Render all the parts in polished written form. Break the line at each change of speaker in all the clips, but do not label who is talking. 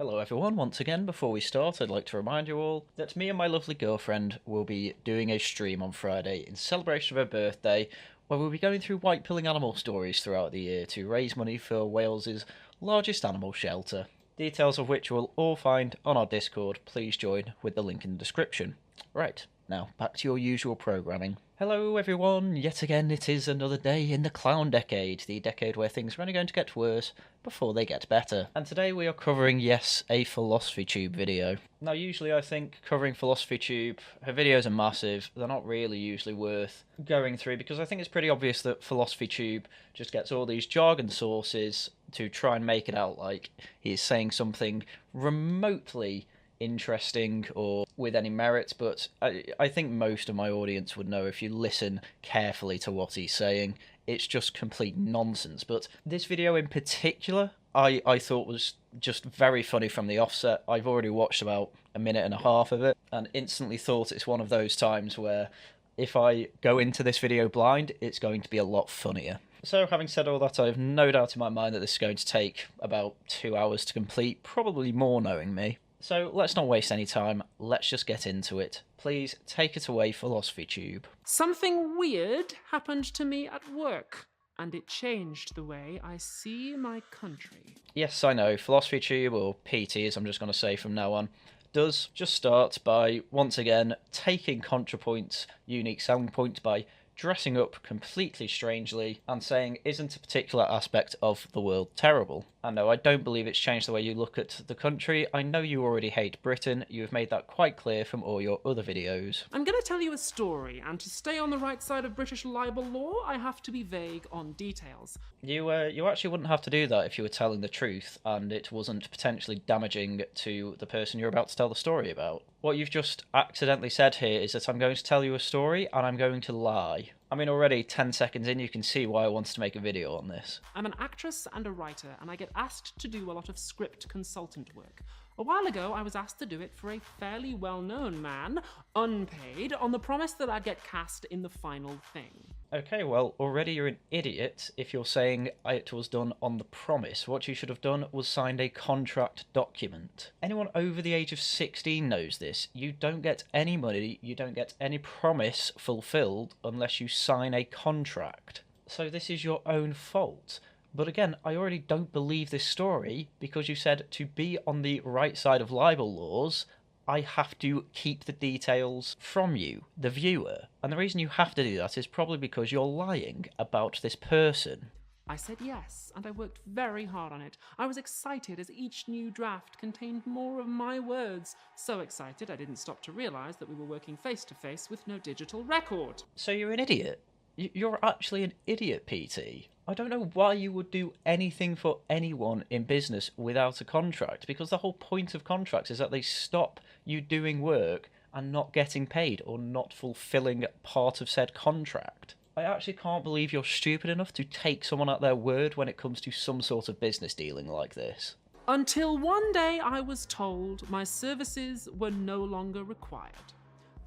Hello everyone, once again, before we start, I'd like to remind you all that me and my lovely girlfriend will be doing a stream on Friday in celebration of her birthday, where we'll be going through white-pilling animal stories throughout the year to raise money for Wales's largest animal shelter. Details of which you'll all find on our Discord. Please join with the link in the description. Right, now back to your usual programming. Hello everyone, yet again it is another day in the clown decade, the decade where things are only going to get worse before they get better. And today we are covering, yes, a Philosophy Tube video. Now usually I think covering Philosophy Tube, her videos are massive, they're not really usually worth going through because I think it's pretty obvious that Philosophy Tube just gets all these jargon sources to try and make it out like he's saying something remotely interesting or with any merit, but I think most of my audience would know if you listen carefully to what he's saying. It's just complete nonsense. But this video in particular, I thought was just very funny from the offset. I've already watched about a minute and a half of it and instantly thought it's one of those times where if I go into this video blind, it's going to be a lot funnier. So having said all that, I have no doubt in my mind that this is going to take about 2 hours to complete, probably more knowing me. So let's not waste any time, let's just get into it. Please take it away, Philosophy Tube.
Something weird happened to me at work, and it changed the way I see my country.
Yes, I know, Philosophy Tube, or PT as I'm just going to say from now on, does just start by, once again, taking ContraPoint's unique selling point by dressing up completely strangely and saying, isn't a particular aspect of the world terrible? And no, I don't believe it's changed the way you look at the country. I know you already hate Britain, you've made that quite clear from all your other videos.
I'm going to tell you a story, and to stay on the right side of British libel law, I have to be vague on details.
You actually wouldn't have to do that if you were telling the truth and it wasn't potentially damaging to the person you're about to tell the story about. What you've just accidentally said here is that I'm going to tell you a story and I'm going to lie. I mean, already 10 seconds in, you can see why I wanted to make a video on this.
I'm an actress and a writer, and I get asked to do a lot of script consultant work. A while ago, I was asked to do it for a fairly well-known man, unpaid, on the promise that I'd get cast in the final thing.
Okay, well, already you're an idiot if you're saying it was done on the promise. What you should have done was signed a contract document. Anyone over the age of 16 knows this. You don't get any money, you don't get any promise fulfilled unless you sign a contract. So this is your own fault. But again, I already don't believe this story because you said to be on the right side of libel laws, I have to keep the details from you, the viewer. And the reason you have to do that is probably because you're lying about this person.
I said yes, and I worked very hard on it. I was excited as each new draft contained more of my words. So excited I didn't stop to realise that we were working face-to-face with no digital record.
So you're an idiot. You're actually an idiot, PT. I don't know why you would do anything for anyone in business without a contract, because the whole point of contracts is that they stop you doing work and not getting paid or not fulfilling part of said contract. I actually can't believe you're stupid enough to take someone at their word when it comes to some sort of business dealing like this.
Until one day I was told my services were no longer required.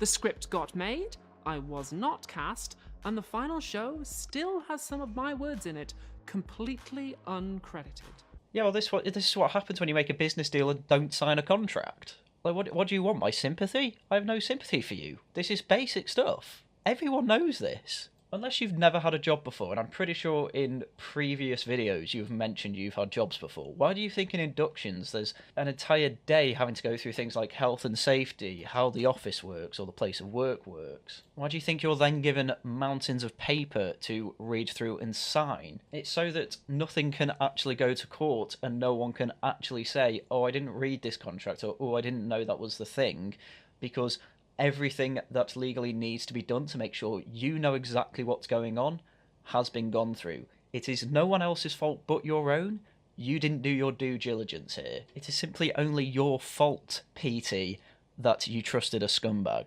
The script got made, I was not cast, and the final show still has some of my words in it, completely uncredited.
Yeah, well, this is what happens when you make a business deal and don't sign a contract. Like, what do you want, my sympathy? I have no sympathy for you. This is basic stuff. Everyone knows this. Unless you've never had a job before, and I'm pretty sure in previous videos you've mentioned you've had jobs before. Why do you think in inductions there's an entire day having to go through things like health and safety, how the office works or the place of work works? Why do you think you're then given mountains of paper to read through and sign? It's so that nothing can actually go to court and no one can actually say, oh, I didn't read this contract, or oh, I didn't know that was the thing, because everything that legally needs to be done to make sure you know exactly what's going on has been gone through. It is no one else's fault but your own. You didn't do your due diligence here. It is simply only your fault, PT, that you trusted a scumbag.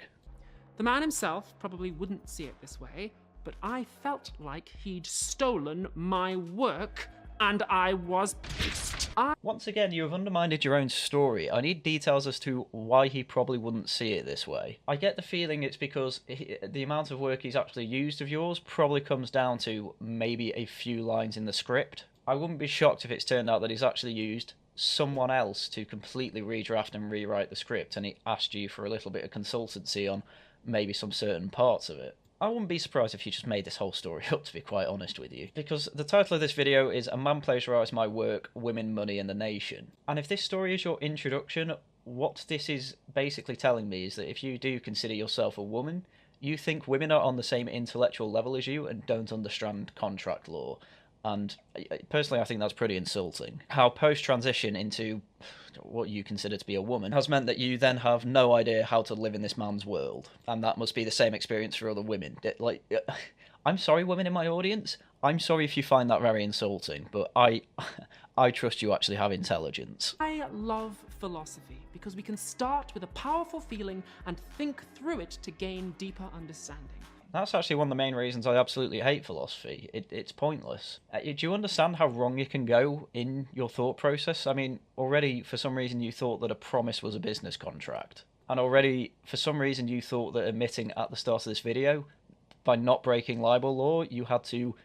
The man himself probably wouldn't see it this way, but I felt like he'd stolen my work, and I was pissed.
Once again, you have undermined your own story. I need details as to why he probably wouldn't see it this way. I get the feeling it's because the amount of work he's actually used of yours probably comes down to maybe a few lines in the script. I wouldn't be shocked if it's turned out that he's actually used someone else to completely redraft and rewrite the script, and he asked you for a little bit of consultancy on maybe some certain parts of it. I wouldn't be surprised if you just made this whole story up, to be quite honest with you, because the title of this video is A Man Plagiarised My Work, Women, Money and the Nation. And if this story is your introduction, what this is basically telling me is that if you do consider yourself a woman, you think women are on the same intellectual level as you and don't understand contract law. And personally, I think that's pretty insulting. How post-transition into what you consider to be a woman has meant that you then have no idea how to live in this man's world. And that must be the same experience for other women. Like, I'm sorry, women in my audience. I'm sorry if you find that very insulting, but I trust you actually have intelligence.
I love philosophy because we can start with a powerful feeling and think through it to gain deeper understanding.
That's actually one of the main reasons I absolutely hate philosophy. It's pointless. Do you understand how wrong you can go in your thought process? I mean, already for some reason you thought that a promise was a business contract. And already for some reason you thought that admitting at the start of this video, by not breaking libel law, you had to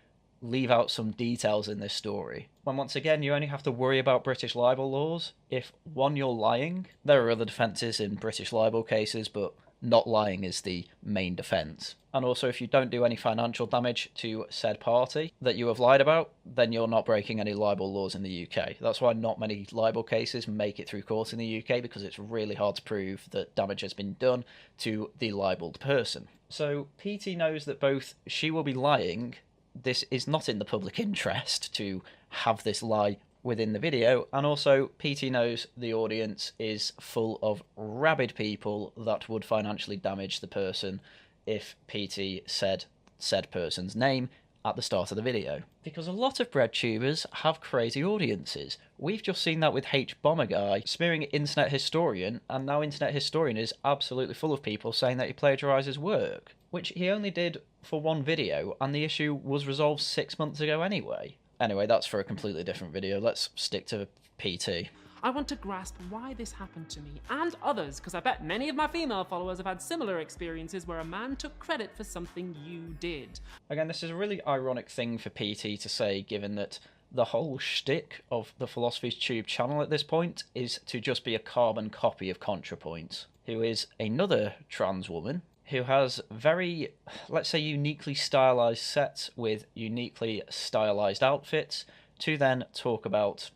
leave out some details in this story. When once again you only have to worry about British libel laws if, one, you're lying. There are other defences in British libel cases, but not lying is the main defence. And also, if you don't do any financial damage to said party that you have lied about, then you're not breaking any libel laws in the UK. That's why not many libel cases make it through court in the UK, because it's really hard to prove that damage has been done to the libelled person. So PT knows that both she will be lying, this is not in the public interest to have this lie within the video, and also PT knows the audience is full of rabid people that would financially damage the person if PT said said person's name at the start of the video. Because a lot of bread tubers have crazy audiences. We've just seen that with H Bomber Guy smearing Internet Historian, and now Internet Historian is absolutely full of people saying that he plagiarises work, which he only did for one video, and the issue was resolved 6 months ago anyway. Anyway, that's for a completely different video. Let's stick to PT.
I want to grasp why this happened to me and others, because I bet many of my female followers have had similar experiences where a man took credit for something you did.
Again, this is a really ironic thing for PT to say, given that the whole shtick of the Philosophy's Tube channel at this point is to just be a carbon copy of ContraPoint, who is another trans woman who has very, let's say, uniquely stylized sets with uniquely stylized outfits to then talk about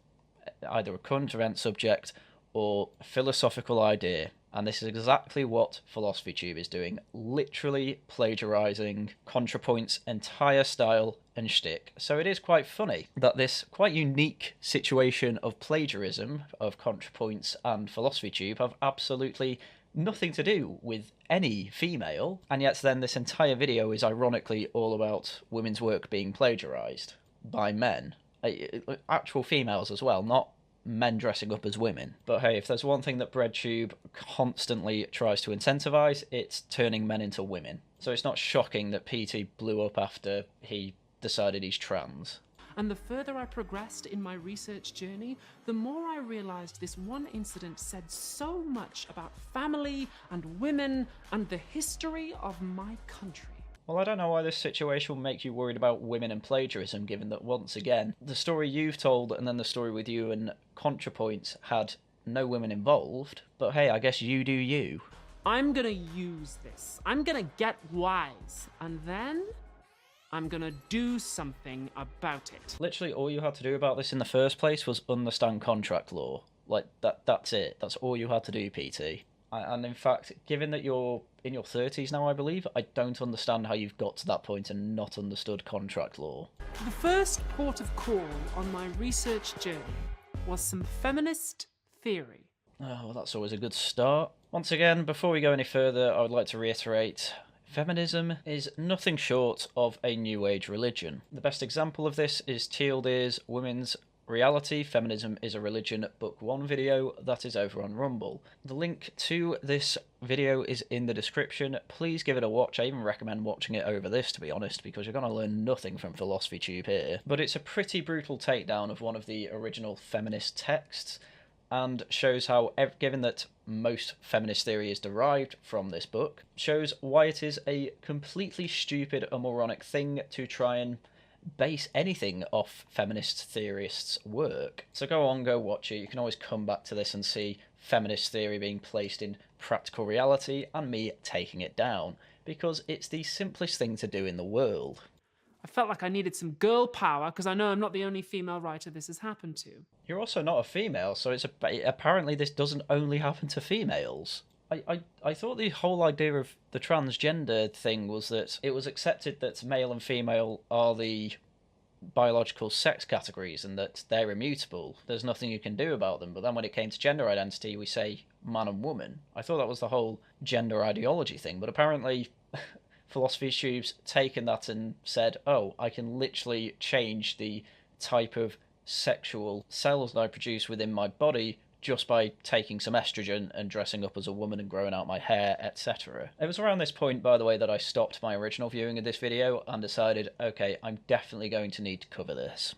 either a current event subject or philosophical idea. And this is exactly what Philosophy Tube is doing, literally plagiarising ContraPoint's entire style and shtick. So it is quite funny that this quite unique situation of plagiarism of ContraPoints and Philosophy Tube have absolutely nothing to do with any female, and yet then this entire video is ironically all about women's work being plagiarised by men. Actual females as well, not men dressing up as women. But hey, if there's one thing that BreadTube constantly tries to incentivise, it's turning men into women. So it's not shocking that PT blew up after he decided he's trans.
And the further I progressed in my research journey, the more I realised this one incident said so much about family and women and the history of my country.
Well, I don't know why this situation will make you worried about women and plagiarism, given that, once again, the story you've told and then the story with you and ContraPoint had no women involved. But hey, I guess you do you.
I'm gonna use this. I'm gonna get wise. And then I'm gonna do something about it.
Literally all you had to do about this in the first place was understand contract law. Like, that's it. That's all you had to do, PT. And in fact, given that you're in your 30s now, I believe, I don't understand how you've got to that point and not understood contract law.
The first port of call on my research journey was some feminist theory.
Oh, well, that's always a good start. Once again, before we go any further, I would like to reiterate, feminism is nothing short of a New Age religion. The best example of this is TLD's Women's Reality, Feminism is a Religion Book 1 video that is over on Rumble. The link to this video is in the description. Please give it a watch. I even recommend watching it over this, to be honest, because you're going to learn nothing from Philosophy Tube here. But it's a pretty brutal takedown of one of the original feminist texts, and shows how, given that most feminist theory is derived from this book, shows why it is a completely stupid and moronic thing to try and base anything off feminist theorists' work. So go on, go watch it. You can always come back to this and see feminist theory being placed in practical reality and me taking it down, because it's the simplest thing to do in the world.
I felt like I needed some girl power because I know I'm not the only female writer this has happened to.
You're also not a female, so apparently this doesn't only happen to females. I thought the whole idea of the transgender thing was that it was accepted that male and female are the biological sex categories and that they're immutable. There's nothing you can do about them. But then when it came to gender identity, we say man and woman. I thought that was the whole gender ideology thing, but apparently Philosophy Tube's taken that and said, oh, I can literally change the type of sexual cells that I produce within my body just by taking some estrogen and dressing up as a woman and growing out my hair, etc. It was around this point, by the way, that I stopped my original viewing of this video and decided, okay, I'm definitely going to need to cover this.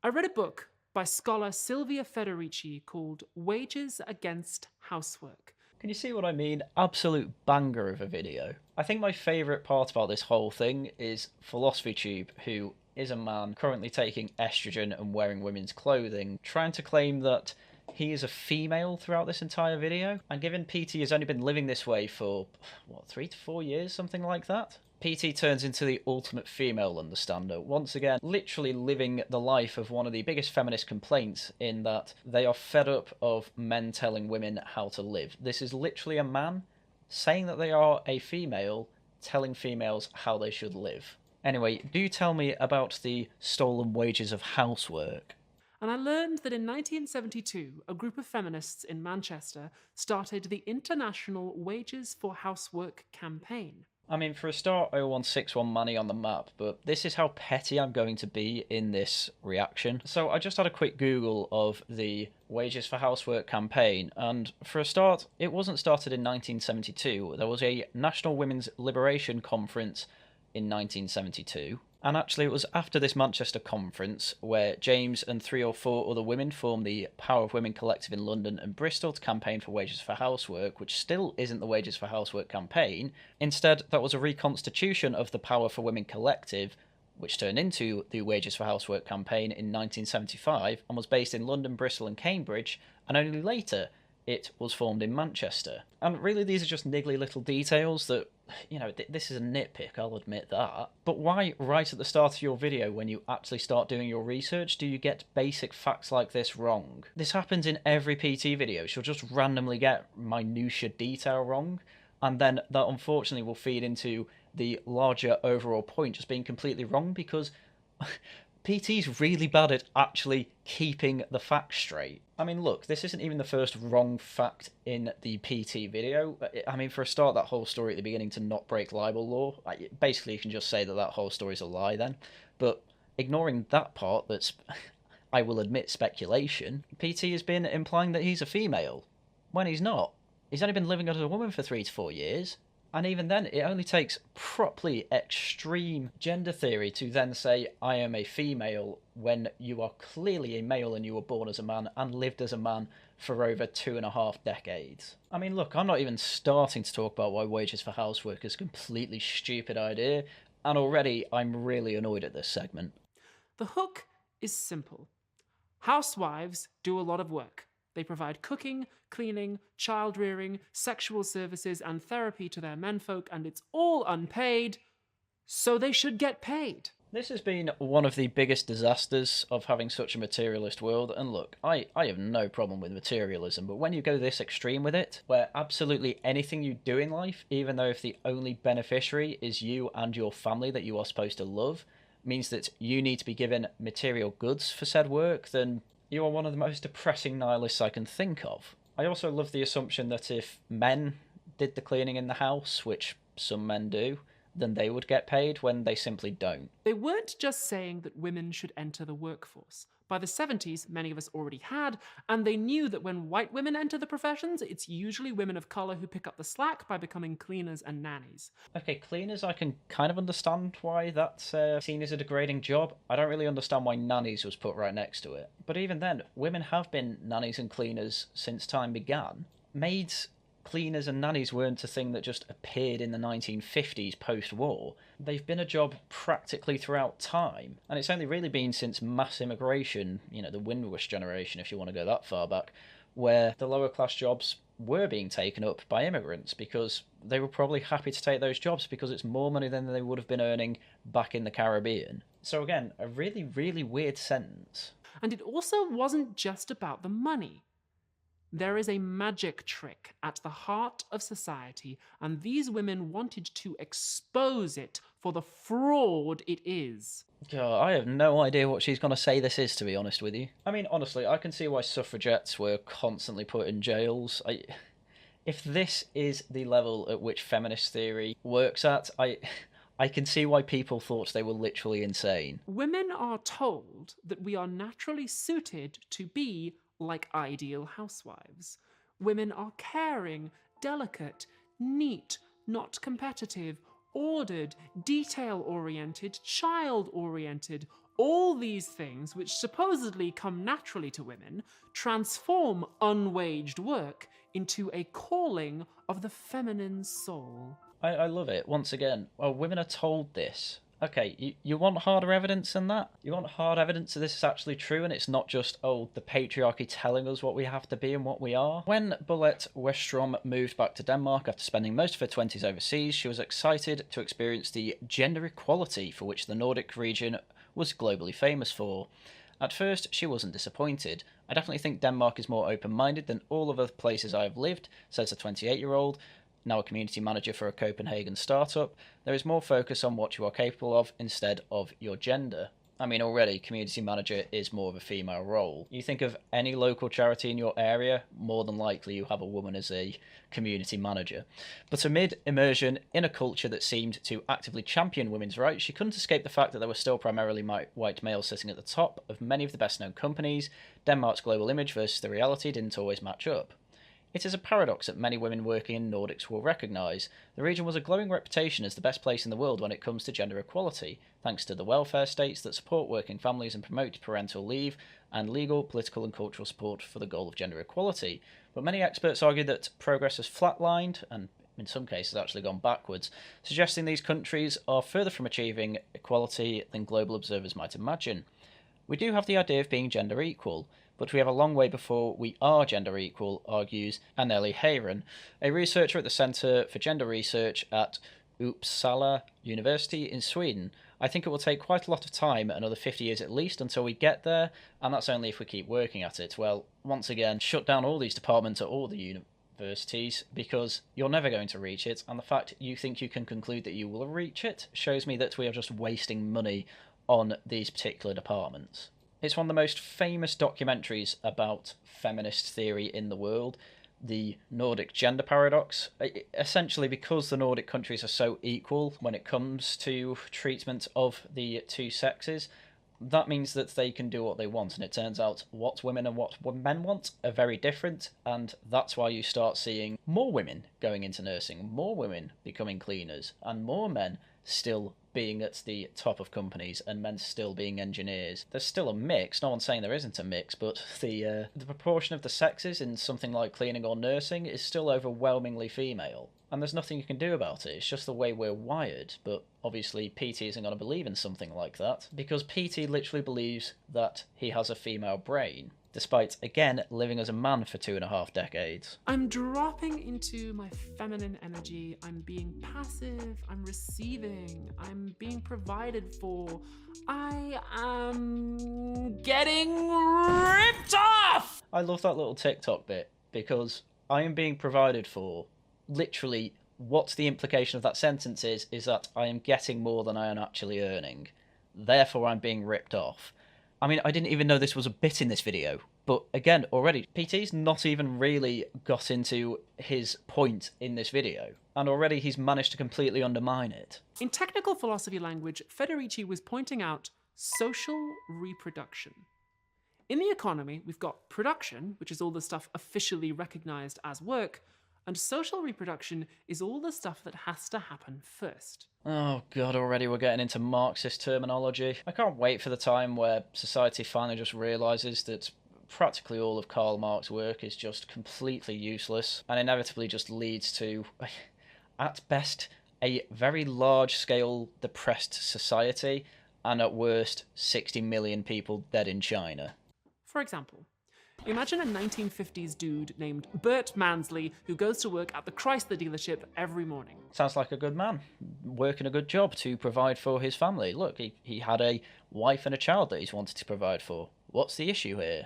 I read a book by scholar Silvia Federici called Wages Against Housework.
Can you see what I mean? Absolute banger of a video. I think my favourite part about this whole thing is Philosophy Tube, who is a man currently taking estrogen and wearing women's clothing, trying to claim that he is a female throughout this entire video. And given PT has only been living this way for, what, 3 to 4 years, something like that? PT turns into the ultimate female understander, once again literally living the life of one of the biggest feminist complaints, in that they are fed up of men telling women how to live. This is literally a man saying that they are a female telling females how they should live. Anyway, do tell me about the stolen wages of housework.
And I learned that in 1972, a group of feminists in Manchester started the International Wages for Housework campaign.
I mean, for a start, 0161 money on the map, but this is how petty I'm going to be in this reaction. So I just had a quick Google of the Wages for Housework campaign, and for a start, it wasn't started in 1972. There was a National Women's Liberation Conference in 1972. And actually, it was after this Manchester conference where James and 3 or 4 other women formed the Power of Women Collective in London and Bristol to campaign for wages for housework, which still isn't the Wages for Housework campaign. Instead, that was a reconstitution of the Power for Women Collective, which turned into the Wages for Housework campaign in 1975 and was based in London, Bristol and Cambridge, and only later it was formed in Manchester. And really, these are just niggly little details that, you know, this is a nitpick, I'll admit that. But why, right at the start of your video, when you actually start doing your research, do you get basic facts like this wrong? This happens in every PT video. She'll just randomly get minutiae detail wrong, and then that unfortunately will feed into the larger overall point just being completely wrong, because PT's really bad at actually keeping the facts straight. I mean, look, this isn't even the first wrong fact in the PT video. I mean, for a start, that whole story at the beginning to not break libel law, basically you can just say that whole story's a lie then. But ignoring that part that's, I will admit, speculation, PT has been implying that he's a female, when he's not. He's only been living as a woman for 3 to 4 years. And even then, it only takes properly extreme gender theory to then say, I am a female, when you are clearly a male and you were born as a man and lived as a man for over 2.5 decades. I mean, look, I'm not even starting to talk about why wages for housework is a completely stupid idea, and already I'm really annoyed at this segment.
The hook is simple. Housewives do a lot of work. They provide cooking, cleaning, child rearing, sexual services, and therapy to their menfolk, and it's all unpaid, so they should get paid.
This has been one of the biggest disasters of having such a materialist world, and look, I have no problem with materialism, but when you go this extreme with it, where absolutely anything you do in life, even though if the only beneficiary is you and your family that you are supposed to love, means that you need to be given material goods for said work, then you are one of the most depressing nihilists I can think of. I also love the assumption that if men did the cleaning in the house, which some men do, then they would get paid when they simply don't.
They weren't just saying that women should enter the workforce. By the 70s, many of us already had, and they knew that when white women enter the professions, it's usually women of colour who pick up the slack by becoming cleaners and nannies.
Okay, cleaners, I can kind of understand why that's seen as a degrading job. I don't really understand why nannies was put right next to it. But even then, women have been nannies and cleaners since time began. Maids cleaners and nannies weren't a thing that just appeared in the 1950s post-war. They've been a job practically throughout time, and it's only really been since mass immigration, the Windrush generation, if you want to go that far back, where the lower class jobs were being taken up by immigrants because they were probably happy to take those jobs because it's more money than they would have been earning back in the Caribbean. So again, a really, really weird sentence.
And it also wasn't just about the money. There is a magic trick at the heart of society, and these women wanted to expose it for the fraud it is.
God, I have no idea what she's going to say this is, to be honest with you. I mean, honestly, I can see why suffragettes were constantly put in jails. If this is the level at which feminist theory works at, I can see why people thought they were literally insane.
Women are told that we are naturally suited to be like ideal housewives. Women are caring, delicate, neat, not competitive, ordered, detail-oriented, child-oriented. All these things, which supposedly come naturally to women, transform unwaged work into a calling of the feminine soul.
I love it. Once again, women are told this. Okay, you want harder evidence than that? You want hard evidence that this is actually true and it's not just, the patriarchy telling us what we have to be and what we are? When Bolette Westrom moved back to Denmark after spending most of her 20s overseas, she was excited to experience the gender equality for which the Nordic region was globally famous for. At first, she wasn't disappointed. I definitely think Denmark is more open-minded than all of the places I have lived, says a 28-year-old. Now a community manager for a Copenhagen startup. There is more focus on what you are capable of instead of your gender. I mean, already, community manager is more of a female role. You think of any local charity in your area, more than likely you have a woman as a community manager. But amid immersion in a culture that seemed to actively champion women's rights, she couldn't escape the fact that there were still primarily white males sitting at the top of many of the best-known companies. Denmark's global image versus the reality didn't always match up. It is a paradox that many women working in Nordics will recognise. The region was a glowing reputation as the best place in the world when it comes to gender equality, thanks to the welfare states that support working families and promote parental leave, and legal, political and cultural support for the goal of gender equality. But many experts argue that progress has flatlined, and in some cases actually gone backwards, suggesting these countries are further from achieving equality than global observers might imagine. We do have the idea of being gender equal, but we have a long way before we are gender equal, argues Anneli Haryan, a researcher at the Centre for Gender Research at Uppsala University in Sweden. I think it will take quite a lot of time, another 50 years at least, until we get there, and that's only if we keep working at it. Well, once again, shut down all these departments at all the universities, because you're never going to reach it, and the fact you think you can conclude that you will reach it shows me that we are just wasting money on these particular departments. It's one of the most famous documentaries about feminist theory in the world, the Nordic gender paradox. Essentially, because the Nordic countries are so equal when it comes to treatment of the two sexes, that means that they can do what they want, and it turns out what women and what men want are very different, and that's why you start seeing more women going into nursing, more women becoming cleaners, and more men still being at the top of companies and men still being engineers. There's still a mix, no one's saying there isn't a mix, but the proportion of the sexes in something like cleaning or nursing is still overwhelmingly female. And there's nothing you can do about it, it's just the way we're wired. But obviously PT isn't going to believe in something like that, because PT literally believes that he has a female brain, despite, again, living as a man for 2.5 decades.
I'm dropping into my feminine energy. I'm being passive. I'm receiving. I'm being provided for. I am getting ripped off!
I love that little TikTok bit, because I am being provided for. Literally, what the implication of that sentence is that I am getting more than I am actually earning. Therefore, I'm being ripped off. I mean, I didn't even know this was a bit in this video, but again, already, PT's not even really got into his point in this video, and already he's managed to completely undermine it.
In technical philosophy language, Federici was pointing out social reproduction. In the economy, we've got production, which is all the stuff officially recognised as work, and social reproduction is all the stuff that has to happen first.
Oh god, already we're getting into Marxist terminology. I can't wait for the time where society finally just realises that practically all of Karl Marx's work is just completely useless and inevitably just leads to, at best, a very large-scale depressed society and at worst 60 million people dead in China.
For example, imagine a 1950s dude named Bert Mansley who goes to work at the Chrysler dealership every morning.
Sounds like a good man, working a good job to provide for his family. Look, he had a wife and a child that he's wanted to provide for. What's the issue here?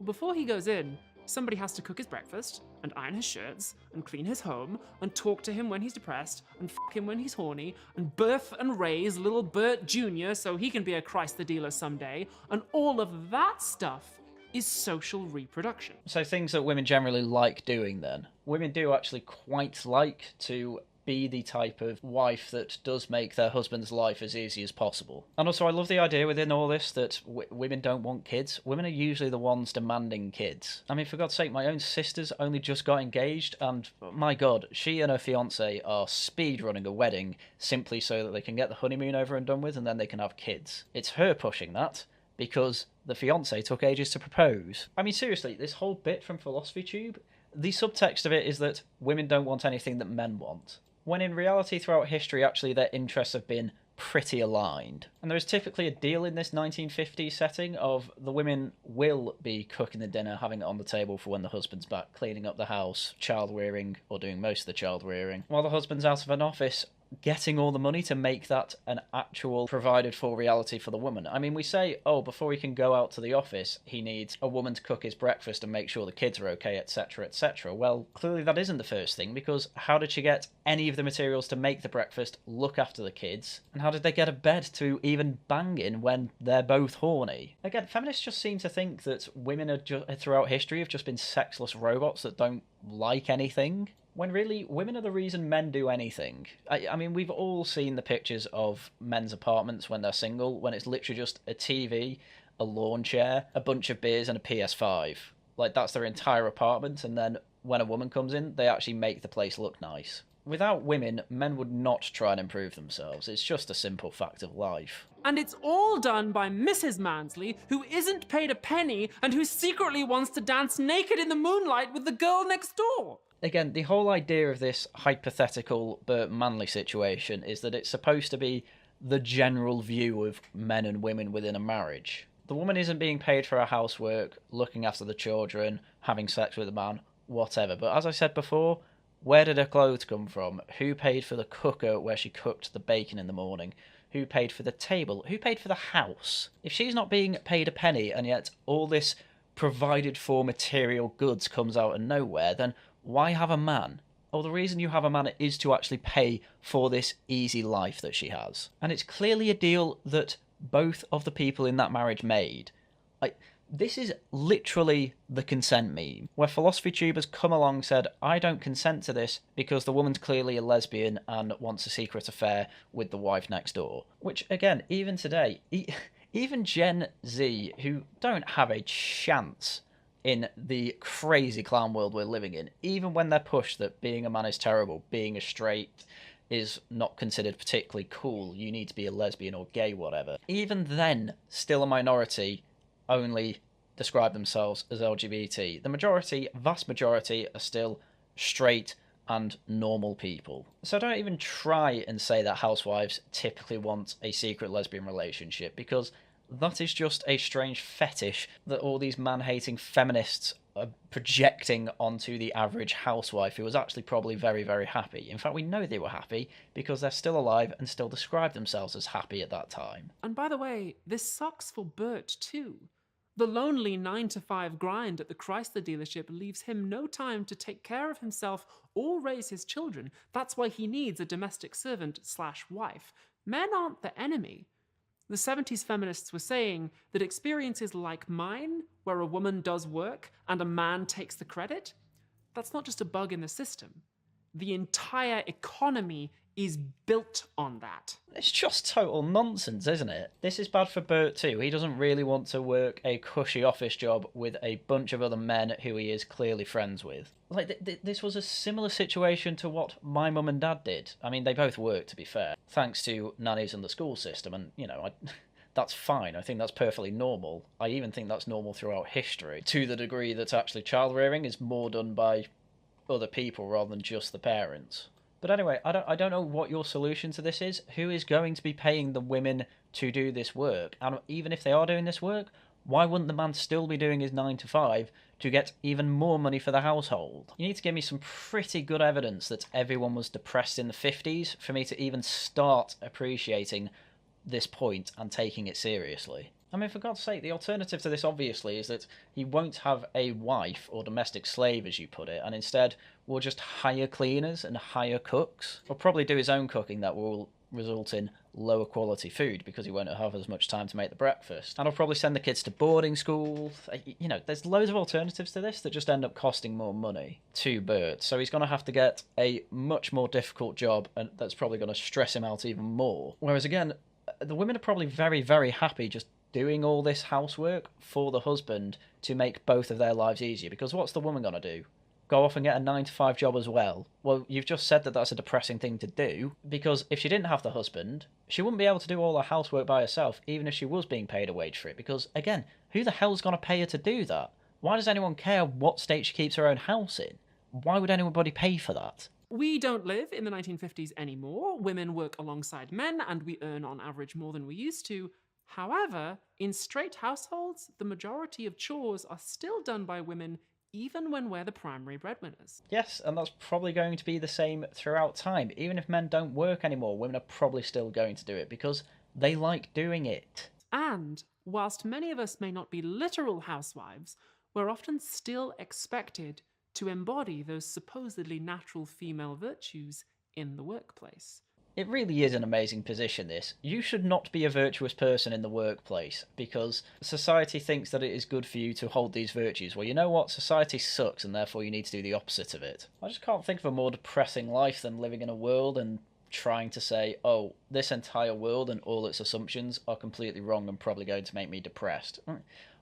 Before he goes in, somebody has to cook his breakfast, and iron his shirts, and clean his home, and talk to him when he's depressed, and f him when he's horny, and birth and raise little Bert Jr. so he can be a Chrysler dealer someday, and all of that stuff is social reproduction.
So things that women generally like doing then. Women do actually quite like to be the type of wife that does make their husband's life as easy as possible. And also I love the idea within all this that women don't want kids. Women are usually the ones demanding kids. I mean, for God's sake, my own sister's only just got engaged and my God, she and her fiancé are speed running a wedding simply so that they can get the honeymoon over and done with and then they can have kids. It's her pushing that because the fiancé took ages to propose. I mean, seriously, this whole bit from Philosophy Tube, the subtext of it is that women don't want anything that men want, when in reality throughout history actually their interests have been pretty aligned. And there is typically a deal in this 1950s setting of the women will be cooking the dinner, having it on the table for when the husband's back, cleaning up the house, child rearing, or doing most of the child rearing, while the husband's out of an office getting all the money to make that an actual provided for reality for the woman. I mean, we say, oh, before he can go out to the office, he needs a woman to cook his breakfast and make sure the kids are okay, etc., etc. Well, clearly that isn't the first thing, because how did she get any of the materials to make the breakfast, look after the kids, and how did they get a bed to even bang in when they're both horny? Again, feminists just seem to think that women are throughout history have just been sexless robots that don't like anything, when really women are the reason men do anything. I mean, we've all seen the pictures of men's apartments when they're single, when it's literally just a TV, a lawn chair, a bunch of beers and a PS5. Like, that's their entire apartment, and then when a woman comes in, they actually make the place look nice. Without women, men would not try and improve themselves. It's just a simple fact of life.
And it's all done by Mrs. Mansley, who isn't paid a penny and who secretly wants to dance naked in the moonlight with the girl next door.
Again, the whole idea of this hypothetical Bert Manley situation is that it's supposed to be the general view of men and women within a marriage. The woman isn't being paid for her housework, looking after the children, having sex with the man, whatever. But as I said before, where did her clothes come from? Who paid for the cooker where she cooked the bacon in the morning? Who paid for the table? Who paid for the house? If she's not being paid a penny and yet all this provided for material goods comes out of nowhere, then why have a man? Oh, the reason you have a man is to actually pay for this easy life that she has. And it's clearly a deal that both of the people in that marriage made. This is literally the consent meme, where Philosophy Tube has come along and said, I don't consent to this because the woman's clearly a lesbian and wants a secret affair with the wife next door. Which, again, even today, even Gen Z, who don't have a chance in the crazy clown world we're living in, even when they're pushed that being a man is terrible, being a straight is not considered particularly cool, you need to be a lesbian or gay, whatever, even then, still a minority only describe themselves as LGBT. The majority, vast majority, are still straight and normal people. So don't even try and say that housewives typically want a secret lesbian relationship, because that is just a strange fetish that all these man-hating feminists are projecting onto the average housewife who was actually probably very, very happy. In fact, we know they were happy because they're still alive and still describe themselves as happy at that time.
And by the way, this sucks for Bert too. The lonely 9-to-5 grind at the Chrysler dealership leaves him no time to take care of himself or raise his children. That's why he needs a domestic servant/wife. Men aren't the enemy. The 70s feminists were saying that experiences like mine, where a woman does work and a man takes the credit, that's not just a bug in the system. The entire economy is built on that.
It's just total nonsense, isn't it? This is bad for Bert too. He doesn't really want to work a cushy office job with a bunch of other men who he is clearly friends with. Like, this was a similar situation to what my mum and dad did. I mean, they both worked, to be fair, thanks to nannies and the school system, and, you know, that's fine. I think that's perfectly normal. I even think that's normal throughout history, to the degree that actually child rearing is more done by other people rather than just the parents. But anyway, I don't know what your solution to this is. Who is going to be paying the women to do this work? And even if they are doing this work, why wouldn't the man still be doing his 9 to 5 to get even more money for the household? You need to give me some pretty good evidence that everyone was depressed in the 50s for me to even start appreciating this point and taking it seriously. I mean, for God's sake, the alternative to this obviously is that he won't have a wife or domestic slave, as you put it, and instead will just hire cleaners and hire cooks. He'll probably do his own cooking that will result in lower quality food because he won't have as much time to make the breakfast. And he'll probably send the kids to boarding school. You know, there's loads of alternatives to this that just end up costing more money to Bert. So he's going to have to get a much more difficult job, and that's probably going to stress him out even more. Whereas again, the women are probably very, very happy just doing all this housework for the husband to make both of their lives easier. Because what's the woman going to do? Go off and get a 9 to 5 job as well? Well, you've just said that that's a depressing thing to do, because if she didn't have the husband, she wouldn't be able to do all her housework by herself, even if she was being paid a wage for it. Because, again, who the hell's going to pay her to do that? Why does anyone care what state she keeps her own house in? Why would anybody pay for that?
We don't live in the 1950s anymore. Women work alongside men, and we earn on average more than we used to. However, in straight households, the majority of chores are still done by women, even when we're the primary breadwinners.
Yes, and that's probably going to be the same throughout time. Even if men don't work anymore, women are probably still going to do it because they like doing it.
And whilst many of us may not be literal housewives, we're often still expected to embody those supposedly natural female virtues in the workplace.
It really is an amazing position, this. You should not be a virtuous person in the workplace because society thinks that it is good for you to hold these virtues. Well, you know what? Society sucks and therefore you need to do the opposite of it. I just can't think of a more depressing life than living in a world and trying to say, oh, this entire world and all its assumptions are completely wrong and probably going to make me depressed.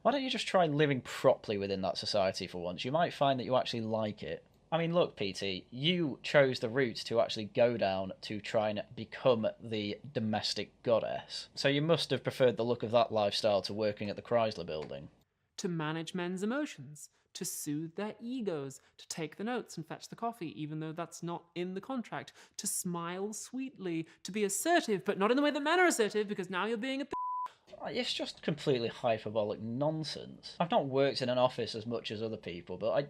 Why don't you just try living properly within that society for once? You might find that you actually like it. I mean, look, PT, you chose the route to actually go down to try and become the domestic goddess. So you must have preferred the look of that lifestyle to working at the Chrysler building.
To manage men's emotions, to soothe their egos, to take the notes and fetch the coffee, even though that's not in the contract, to smile sweetly, to be assertive, but not in the way that men are assertive, because now you're being a
It's just completely hyperbolic nonsense. I've not worked in an office as much as other people, but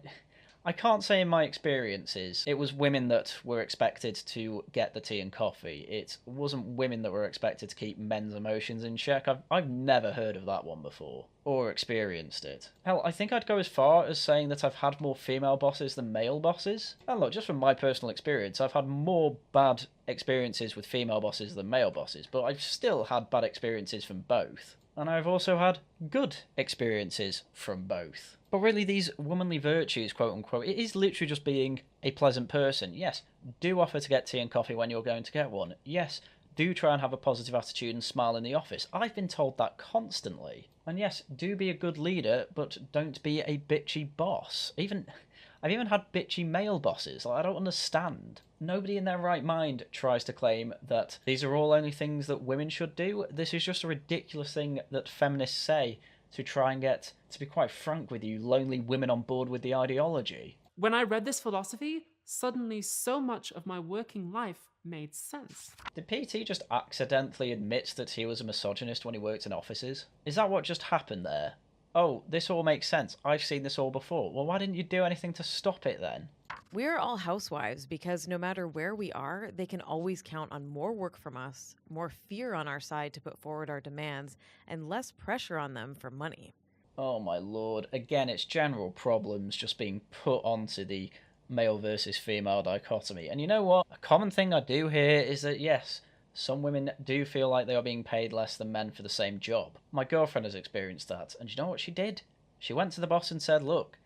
I can't say in my experiences it was women that were expected to get the tea and coffee. It wasn't women that were expected to keep men's emotions in check. I've never heard of that one before, or experienced it. Hell, I think I'd go as far as saying that I've had more female bosses than male bosses. And look, just from my personal experience, I've had more bad experiences with female bosses than male bosses, but I've still had bad experiences from both. And I've also had good experiences from both. But really, these womanly virtues, quote unquote, it is literally just being a pleasant person. Yes, do offer to get tea and coffee when you're going to get one. Yes, do try and have a positive attitude and smile in the office. I've been told that constantly. And yes, do be a good leader, but don't be a bitchy boss. I've even had bitchy male bosses. I don't understand. Nobody in their right mind tries to claim that these are all only things that women should do. This is just a ridiculous thing that feminists say to try and get, to be quite frank with you, lonely women on board with the ideology.
When I read this philosophy, suddenly so much of my working life made sense.
Did PT just accidentally admit that he was a misogynist when he worked in offices? Is that what just happened there? Oh, this all makes sense. I've seen this all before. Well, why didn't you do anything to stop it then?
We're all housewives because no matter where we are, they can always count on more work from us, more fear on our side to put forward our demands, and less pressure on them for money.
Oh my lord. Again, it's general problems just being put onto the male versus female dichotomy. And you know what? A common thing I do hear is that, yes, some women do feel like they are being paid less than men for the same job. My girlfriend has experienced that, and you know what she did? She went to the boss and said, look,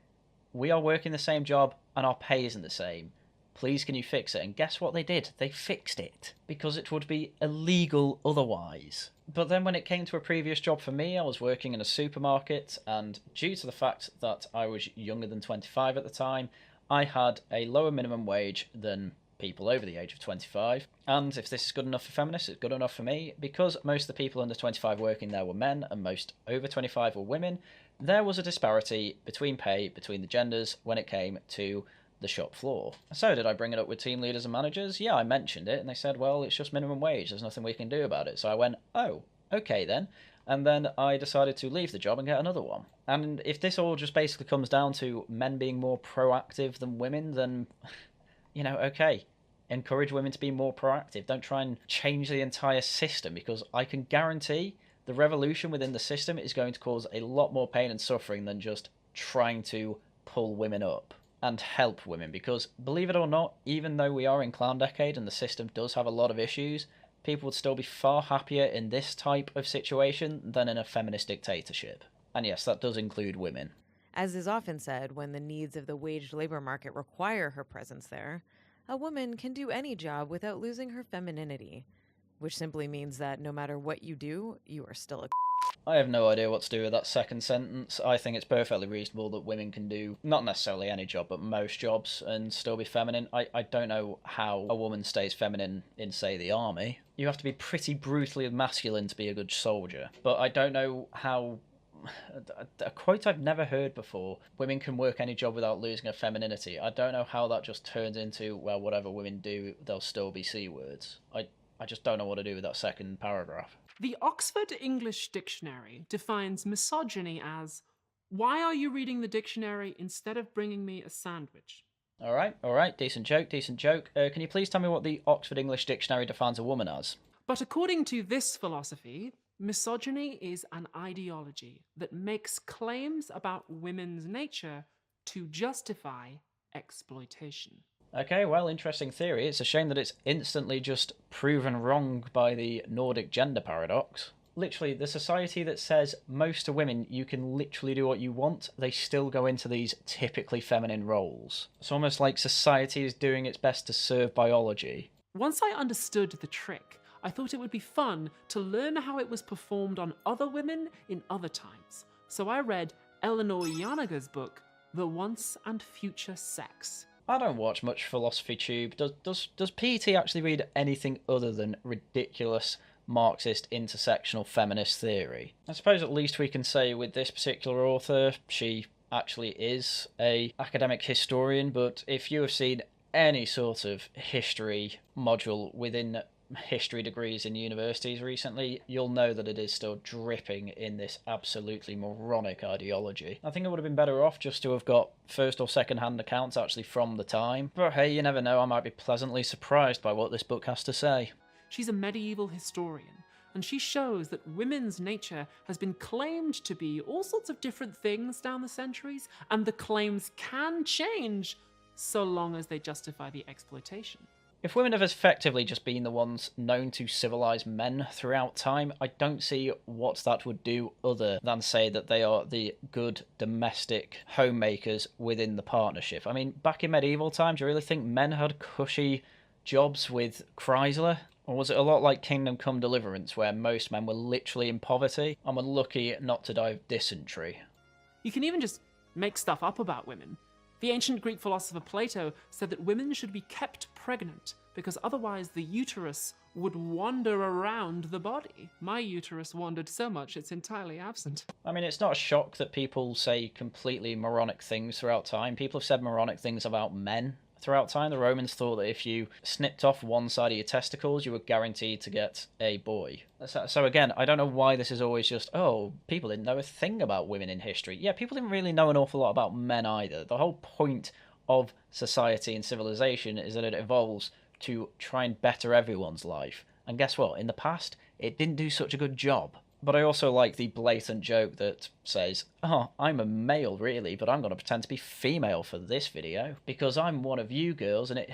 we are working the same job and our pay isn't the same. Please can you fix it? And guess what they did? They fixed it. Because it would be illegal otherwise. But then when it came to a previous job for me, I was working in a supermarket, and due to the fact that I was younger than 25 at the time, I had a lower minimum wage than people over the age of 25. And if this is good enough for feminists, it's good enough for me, because most of the people under 25 working there were men and most over 25 were women. There was a disparity between pay between the genders when it came to the shop floor. So did I bring it up with team leaders and managers? Yeah, I mentioned it, and they said, well, it's just minimum wage, there's nothing we can do about it. So I went, oh, okay then. And then I decided to leave the job and get another one. And if this all just basically comes down to men being more proactive than women, then, okay. Encourage women to be more proactive. Don't try and change the entire system, because I can guarantee the revolution within the system is going to cause a lot more pain and suffering than just trying to pull women up and help women. Because, believe it or not, even though we are in Clown Decade and the system does have a lot of issues, people would still be far happier in this type of situation than in a feminist dictatorship. And yes, that does include women.
As is often said, when the needs of the waged labor market require her presence there, a woman can do any job without losing her femininity, which simply means that no matter what you do, you are still a
I have no idea what to do with that second sentence. I think it's perfectly reasonable that women can do, not necessarily any job, but most jobs and still be feminine. I don't know how a woman stays feminine in, say, the army. You have to be pretty brutally masculine to be a good soldier. But I don't know how... A quote I've never heard before: women can work any job without losing her femininity. I don't know how that just turns into, well, whatever women do, they'll still be C words. I just don't know what to do with that second paragraph.
The Oxford English Dictionary defines misogyny as, why are you reading the dictionary instead of bringing me a sandwich?
All right, decent joke. Can you please tell me what the Oxford English Dictionary defines a woman as?
But according to this philosophy, misogyny is an ideology that makes claims about women's nature to justify exploitation.
Okay, well, interesting theory. It's a shame that it's instantly just proven wrong by the Nordic gender paradox. Literally, the society that says most are women, you can literally do what you want, they still go into these typically feminine roles. It's almost like society is doing its best to serve biology.
Once I understood the trick, I thought it would be fun to learn how it was performed on other women in other times. So I read Eleanor Janaga's book, The Once and Future Sex.
I don't watch much Philosophy Tube. Does PT actually read anything other than ridiculous Marxist intersectional feminist theory? I suppose at least we can say with this particular author, she actually is a academic historian, but if you have seen any sort of history module within history degrees in universities recently, you'll know that it is still dripping in this absolutely moronic ideology. I think it would have been better off just to have got first or second hand accounts actually from the time. But hey, you never know, I might be pleasantly surprised by what this book has to say.
She's a medieval historian, and she shows that women's nature has been claimed to be all sorts of different things down the centuries, and the claims can change so long as they justify the exploitation.
If women have effectively just been the ones known to civilise men throughout time, I don't see what that would do other than say that they are the good domestic homemakers within the partnership. I mean, back in medieval times, do you really think men had cushy jobs with Chrysler? Or was it a lot like Kingdom Come Deliverance, where most men were literally in poverty and were lucky not to die of dysentery?
You can even just make stuff up about women. The ancient Greek philosopher Plato said that women should be kept pregnant because otherwise the uterus would wander around the body. My uterus wandered so much it's entirely absent.
I mean, it's not a shock that people say completely moronic things throughout time. People have said moronic things about men throughout time. The Romans thought that if you snipped off one side of your testicles, you were guaranteed to get a boy. So again, I don't know why this is always just, oh, people didn't know a thing about women in history. Yeah, people didn't really know an awful lot about men either. The whole point of society and civilization is that it evolves to try and better everyone's life. And guess what? In the past, it didn't do such a good job. But I also like the blatant joke that says, oh, I'm a male really, but I'm going to pretend to be female for this video because I'm one of you girls. And it,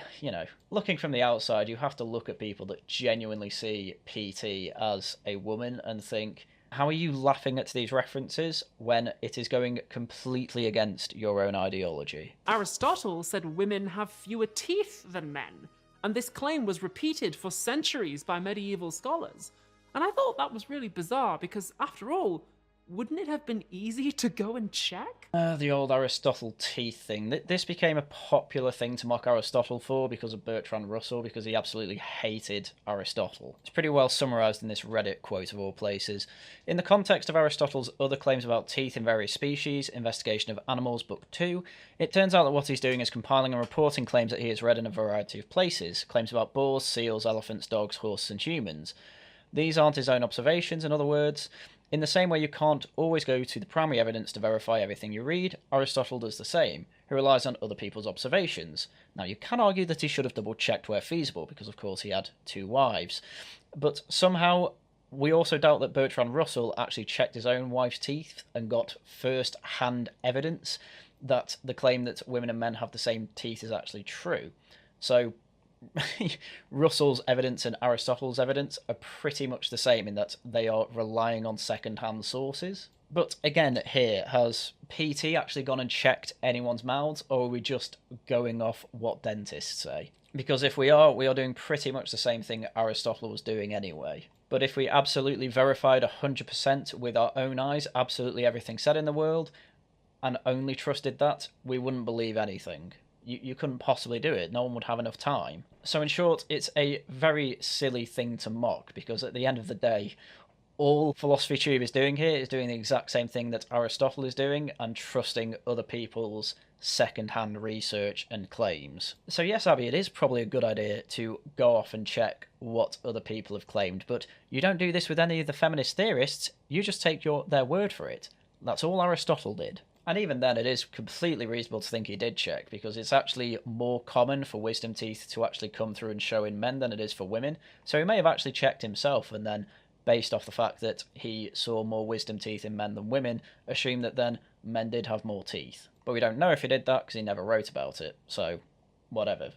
looking from the outside, you have to look at people that genuinely see PT as a woman and think, how are you laughing at these references when it is going completely against your own ideology?
Aristotle said women have fewer teeth than men, and this claim was repeated for centuries by medieval scholars. And I thought that was really bizarre because, after all, wouldn't it have been easy to go and check?
The old Aristotle teeth thing. This became a popular thing to mock Aristotle for because of Bertrand Russell, because he absolutely hated Aristotle. It's pretty well summarised in this Reddit quote of all places. In the context of Aristotle's other claims about teeth in various species, Investigation of Animals, Book 2, it turns out that what he's doing is compiling and reporting claims that he has read in a variety of places. Claims about boars, seals, elephants, dogs, horses, and humans. These aren't his own observations, in other words. In the same way you can't always go to the primary evidence to verify everything you read, Aristotle does the same. He relies on other people's observations. Now, you can argue that he should have double-checked where feasible, because of course he had 2 wives. But somehow, we also doubt that Bertrand Russell actually checked his own wife's teeth and got first-hand evidence that the claim that women and men have the same teeth is actually true. So, Russell's evidence and Aristotle's evidence are pretty much the same in that they are relying on second-hand sources. But again, here, has PT actually gone and checked anyone's mouths, or are we just going off what dentists say? Because if we are doing pretty much the same thing Aristotle was doing anyway. But if we absolutely verified 100% with our own eyes absolutely everything said in the world, and only trusted that, we wouldn't believe anything. You couldn't possibly do it. No one would have enough time. So in short, it's a very silly thing to mock, because at the end of the day, all Philosophy Tube is doing here is doing the exact same thing that Aristotle is doing, and trusting other people's second-hand research and claims. So yes, Abby, it is probably a good idea to go off and check what other people have claimed, but you don't do this with any of the feminist theorists, you just take their word for it. That's all Aristotle did. And even then, it is completely reasonable to think he did check, because it's actually more common for wisdom teeth to actually come through and show in men than it is for women. So he may have actually checked himself, and then, based off the fact that he saw more wisdom teeth in men than women, assumed that then men did have more teeth. But we don't know if he did that, because he never wrote about it, so whatever.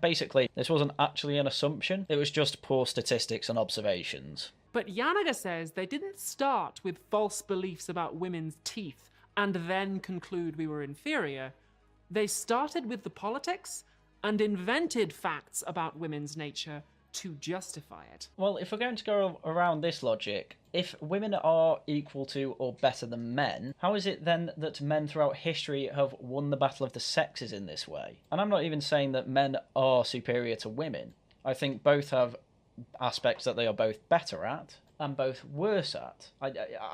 Basically, this wasn't actually an assumption, it was just poor statistics and observations.
But Yanaga says they didn't start with false beliefs about women's teeth and then conclude we were inferior. They started with the politics and invented facts about women's nature to justify it.
Well, if we're going to go around this logic, if women are equal to or better than men, how is it then that men throughout history have won the battle of the sexes in this way? And I'm not even saying that men are superior to women. I think both have aspects that they are both better at, and both worse at,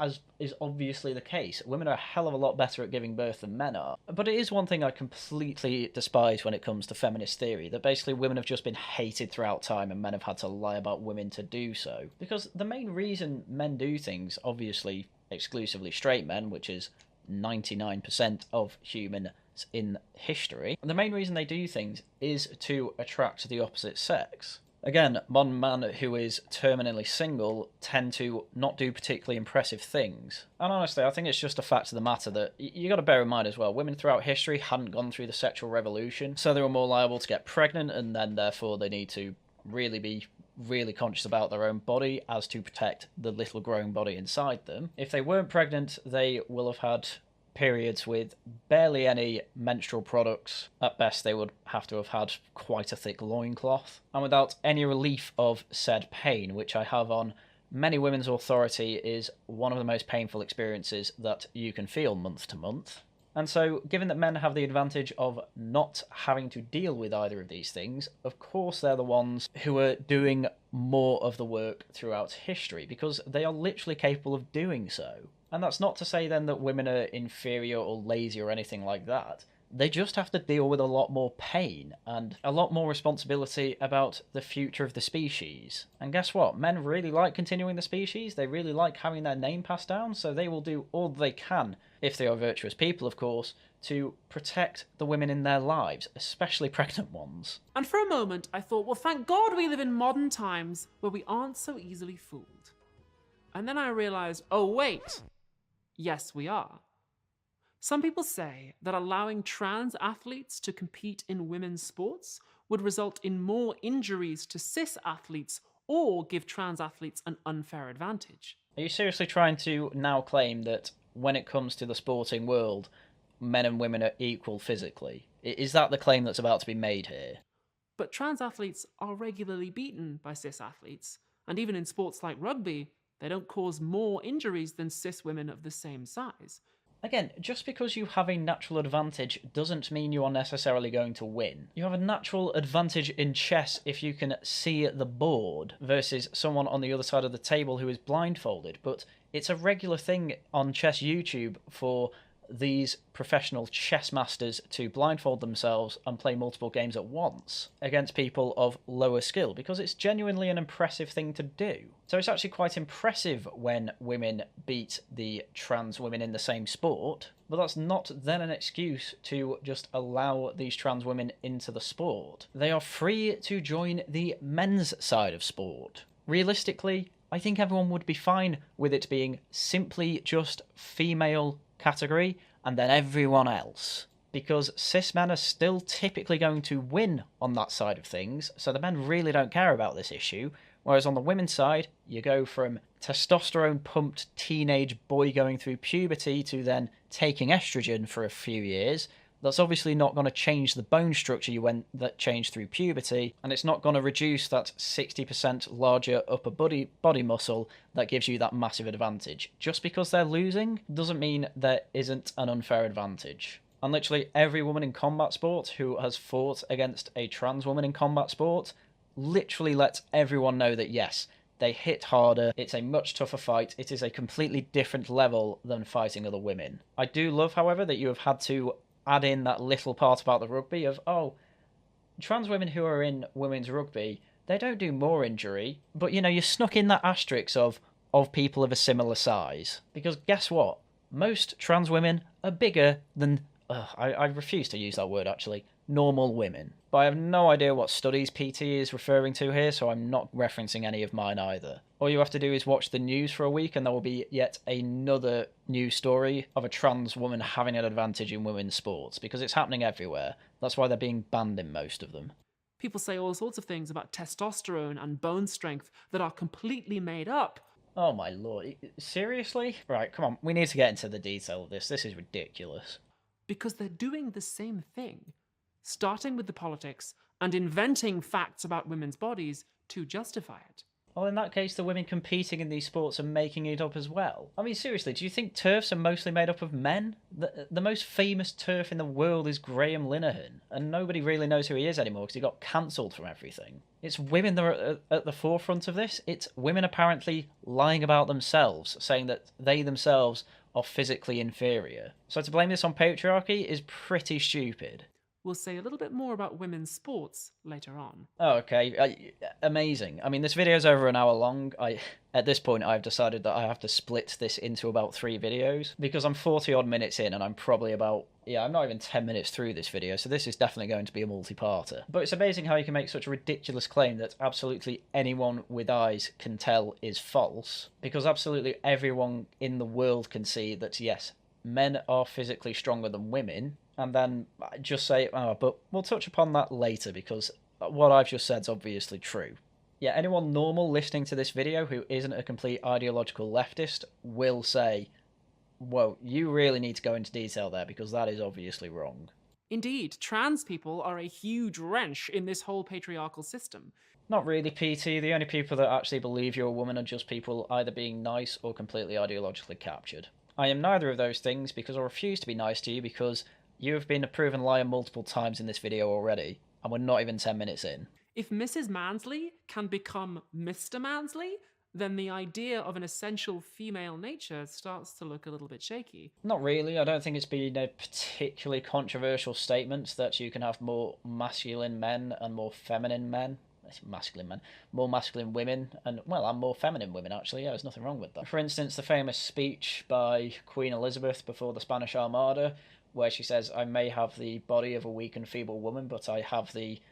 as is obviously the case. Women are a hell of a lot better at giving birth than men are. But it is one thing I completely despise when it comes to feminist theory, that basically women have just been hated throughout time and men have had to lie about women to do so. Because the main reason men do things, obviously exclusively straight men, which is 99% of humans in history, the main reason they do things is to attract the opposite sex. Again, modern men who is terminally single tend to not do particularly impressive things. And honestly, I think it's just a fact of the matter that you got to bear in mind as well, women throughout history hadn't gone through the sexual revolution, so they were more liable to get pregnant, and then therefore they need to really be really conscious about their own body as to protect the little growing body inside them. If they weren't pregnant, they will have had periods with barely any menstrual products. At best, they would have to have had quite a thick loincloth, and without any relief of said pain, which I have on many women's authority is one of the most painful experiences that you can feel month to month. And so, given that men have the advantage of not having to deal with either of these things, of course they're the ones who are doing more of the work throughout history, because they are literally capable of doing so. And that's not to say then that women are inferior or lazy or anything like that. They just have to deal with a lot more pain and a lot more responsibility about the future of the species. And guess what? Men really like continuing the species. They really like having their name passed down, so they will do all they can, if they are virtuous people, of course, to protect the women in their lives, especially pregnant ones.
And for a moment, I thought, well, thank God we live in modern times where we aren't so easily fooled. And then I realized, oh wait, yes we are. Some people say that allowing trans athletes to compete in women's sports would result in more injuries to cis athletes or give trans athletes an unfair advantage.
Are you seriously trying to now claim that when it comes to the sporting world, men and women are equal physically? Is that the claim that's about to be made here?
But trans athletes are regularly beaten by cis athletes, and even in sports like rugby, They don't cause more injuries than cis women of the same size.
Again, just because you have a natural advantage doesn't mean you are necessarily going to win. You have a natural advantage in chess if you can see the board versus someone on the other side of the table who is blindfolded, but it's a regular thing on chess YouTube for these professional chess masters to blindfold themselves and play multiple games at once against people of lower skill, because it's genuinely an impressive thing to do. So it's actually quite impressive when women beat the trans women in the same sport, but that's not then an excuse to just allow these trans women into the sport. They are free to join the men's side of sport. Realistically, I think everyone would be fine with it being simply just female category and then everyone else, because cis men are still typically going to win on that side of things, so the men really don't care about this issue, whereas on the women's side, you go from testosterone-pumped teenage boy going through puberty to then taking estrogen for a few years. That's obviously not going to change the bone structure that changed through puberty, and it's not going to reduce that 60% larger upper body muscle that gives you that massive advantage. Just because they're losing doesn't mean there isn't an unfair advantage. And literally every woman in combat sport who has fought against a trans woman in combat sport literally lets everyone know that yes, they hit harder, it's a much tougher fight, it is a completely different level than fighting other women. I do love, however, that you have had to add in that little part about the rugby of, oh, trans women who are in women's rugby, they don't do more injury, but you snuck in that asterisk of people of a similar size. Because guess what? Most trans women are bigger than, I refuse to use that word actually, normal women. But I have no idea what studies PT is referring to here, so I'm not referencing any of mine either. All you have to do is watch the news for a week and there will be yet another news story of a trans woman having an advantage in women's sports, because it's happening everywhere. That's why they're being banned in most of them.
People say all sorts of things about testosterone and bone strength that are completely made up.
Oh my lord, seriously? Right, come on, we need to get into the detail of this. This is ridiculous.
Because they're doing the same thing, starting with the politics and inventing facts about women's bodies to justify it.
Well, in that case, the women competing in these sports are making it up as well. I mean, seriously, do you think turfs are mostly made up of men? The most famous turf in the world is Graham Linehan, and nobody really knows who he is anymore because he got cancelled from everything. It's women that are at the forefront of this. It's women apparently lying about themselves, saying that they themselves are physically inferior. So to blame this on patriarchy is pretty stupid.
We'll say a little bit more about women's sports later on.
Oh, okay. Amazing. I mean, this video's over an hour long. At this point, I've decided that I have to split this into about 3 videos, because I'm 40-odd minutes in, and I'm probably about... I'm not even 10 minutes through this video, so this is definitely going to be a multi-parter. But it's amazing how you can make such a ridiculous claim that absolutely anyone with eyes can tell is false, because absolutely everyone in the world can see that, yes, men are physically stronger than women, and then just say, oh, but we'll touch upon that later, because what I've just said is obviously true. Yeah, anyone normal listening to this video who isn't a complete ideological leftist will say, whoa, you really need to go into detail there, because that is obviously wrong.
Indeed, trans people are a huge wrench in this whole patriarchal system.
Not really, PT. The only people that actually believe you're a woman are just people either being nice or completely ideologically captured. I am neither of those things, because I refuse to be nice to you, because you have been a proven liar multiple times in this video already, and we're not even 10 minutes in.
If Mrs. Mansley can become Mr. Mansley, then the idea of an essential female nature starts to look a little bit shaky.
Not really. I don't think it's been a particularly controversial statement that you can have more masculine men and more feminine men. Masculine men, more masculine women, and more feminine women actually. Yeah, there's nothing wrong with that. For instance, the famous speech by Queen Elizabeth before the Spanish Armada, where she says, "I may have the body of a weak and feeble woman, but I have the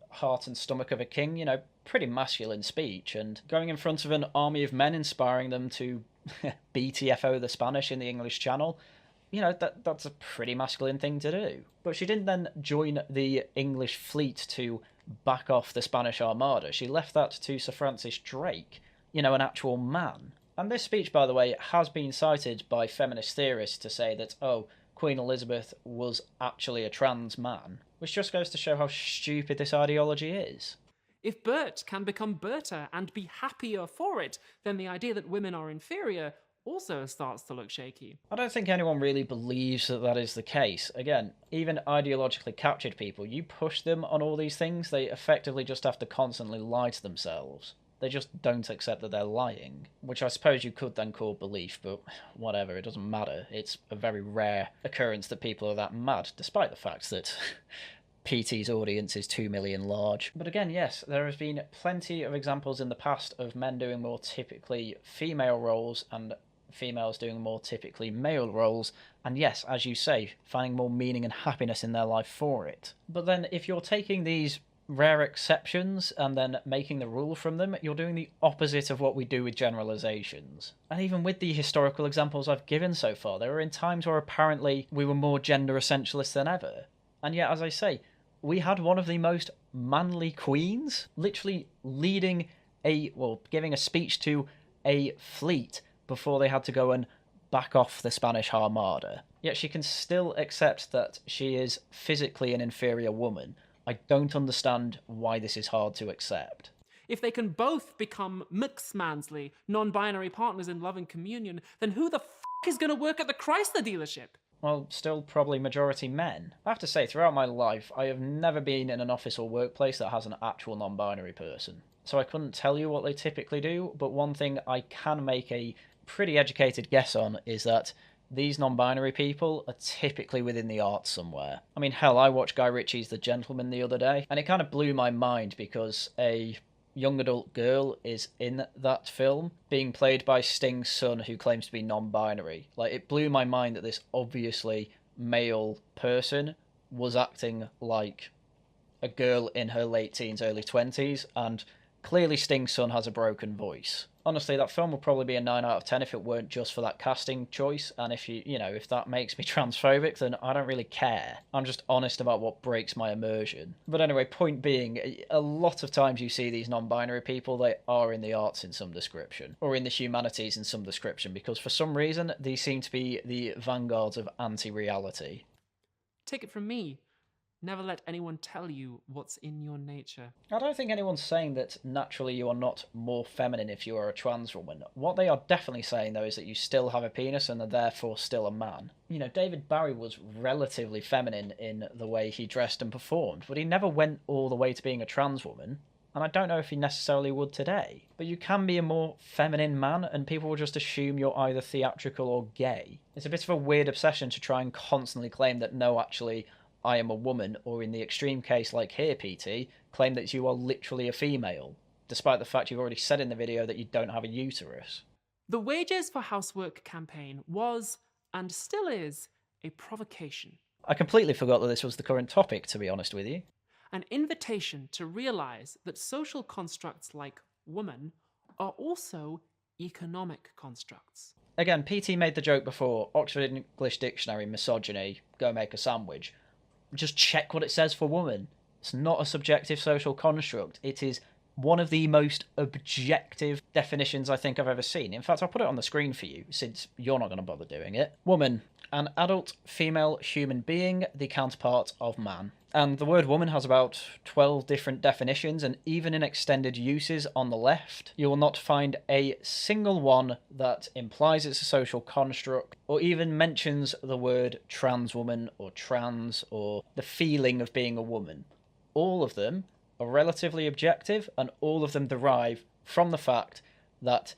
heart and stomach of a king." Pretty masculine speech, and going in front of an army of men, inspiring them to BTFO the Spanish in the English Channel. That's a pretty masculine thing to do. But she didn't then join the English fleet to back off the Spanish Armada. She left that to Sir Francis Drake, an actual man. And this speech, by the way, has been cited by feminist theorists to say that, Queen Elizabeth was actually a trans man, which just goes to show how stupid this ideology is.
If Bert can become Berta and be happier for it, then the idea that women are inferior also starts to look shaky.
I don't think anyone really believes that that is the case. Again, even ideologically captured people, you push them on all these things, they effectively just have to constantly lie to themselves. They just don't accept that they're lying, which I suppose you could then call belief, but whatever, it doesn't matter. It's a very rare occurrence that people are that mad, despite the fact that PT's audience is 2 million large. But again, yes, there has been plenty of examples in the past of men doing more typically female roles and females doing more typically male roles, and yes, as you say, finding more meaning and happiness in their life for it. But then if you're taking these rare exceptions and then making the rule from them, you're doing the opposite of what we do with generalizations. And even with the historical examples I've given so far, there were in times where apparently we were more gender essentialist than ever. And yet, as I say, we had one of the most manly queens, literally giving a speech to a fleet before they had to go and back off the Spanish Armada. Yet she can still accept that she is physically an inferior woman. I don't understand why this is hard to accept.
If they can both become mixmansley, non-binary partners in love and communion, then who the is going to work at the Chrysler dealership?
Well, still probably majority men. I have to say, throughout my life, I have never been in an office or workplace that has an actual non-binary person. So I couldn't tell you what they typically do, but one thing I can make a pretty educated guess on is that these non-binary people are typically within the arts somewhere. I mean, hell, I watched Guy Ritchie's The Gentleman the other day, and it kind of blew my mind because a young adult girl is in that film, being played by Sting's son, who claims to be non-binary. Like, it blew my mind that this obviously male person was acting like a girl in her late teens, early 20s, and clearly Sting's son has a broken voice. Honestly, that film would probably be a 9 out of 10 if it weren't just for that casting choice, and if that makes me transphobic, then I don't really care. I'm just honest about what breaks my immersion. But anyway, point being, a lot of times you see these non-binary people, they are in the arts in some description, or in the humanities in some description, because for some reason, these seem to be the vanguards of anti-reality.
Take it from me. Never let anyone tell you what's in your nature.
I don't think anyone's saying that naturally you are not more feminine if you are a trans woman. What they are definitely saying, though, is that you still have a penis and are therefore still a man. You know, David Bowie was relatively feminine in the way he dressed and performed, but he never went all the way to being a trans woman. And I don't know if he necessarily would today. But you can be a more feminine man, and people will just assume you're either theatrical or gay. It's a bit of a weird obsession to try and constantly claim that no, actually, I am a woman, or in the extreme case like here, PT, claim that you are literally a female, despite the fact you've already said in the video that you don't have a uterus.
The Wages for Housework campaign was, and still is, a provocation.
I completely forgot that this was the current topic, to be honest with you.
An invitation to realise that social constructs like woman are also economic constructs.
Again, PT made the joke before, Oxford English Dictionary, misogyny, go make a sandwich. Just check what it says for woman. It's not a subjective social construct. It is one of the most objective definitions I think I've ever seen. In fact, I'll put it on the screen for you, since you're not going to bother doing it. Woman, an adult female human being, the counterpart of man. And the word woman has about 12 different definitions, and even in extended uses on the left, you will not find a single one that implies it's a social construct, or even mentions the word trans woman, or trans, or the feeling of being a woman. All of them are relatively objective, and all of them derive from the fact that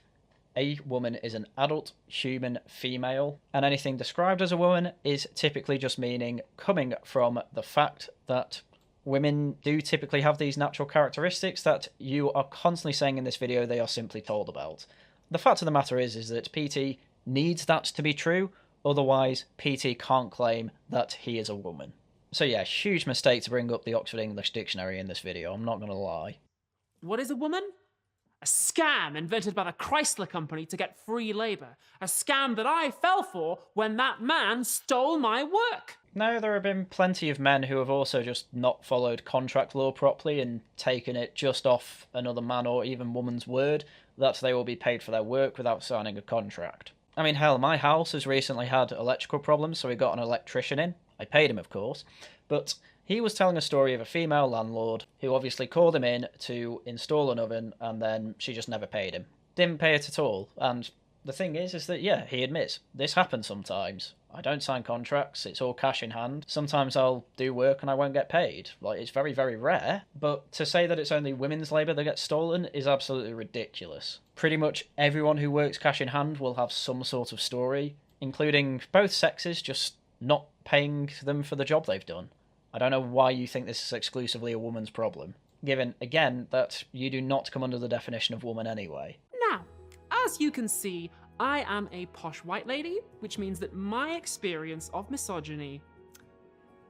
a woman is an adult human female, and anything described as a woman is typically just meaning coming from the fact that women do typically have these natural characteristics that you are constantly saying in this video they are simply told about. The fact of the matter is that PT needs that to be true, otherwise PT can't claim that he is a woman. So yeah, huge mistake to bring up the Oxford English Dictionary in this video, I'm not going to lie.
What is a woman? A scam invented by the Chrysler company to get free labour. A scam that I fell for when that man stole my work.
No, there have been plenty of men who have also just not followed contract law properly and taken it just off another man or even woman's word that they will be paid for their work without signing a contract. I mean, hell, my house has recently had electrical problems, so we got an electrician in. I paid him, of course, but He was telling a story of a female landlord who obviously called him in to install an oven, and then she just never paid him. Didn't pay it at all. And the thing is that, yeah, he admits, this happens sometimes. I don't sign contracts, it's all cash in hand. Sometimes I'll do work and I won't get paid. Like, it's very, very rare. But to say that it's only women's labour that gets stolen is absolutely ridiculous. Pretty much everyone who works cash in hand will have some sort of story, including both sexes just not paying them for the job they've done. I don't know why you think this is exclusively a woman's problem, given, again, that you do not come under the definition of woman anyway.
Now, as you can see, I am a posh white lady, which means that my experience of misogyny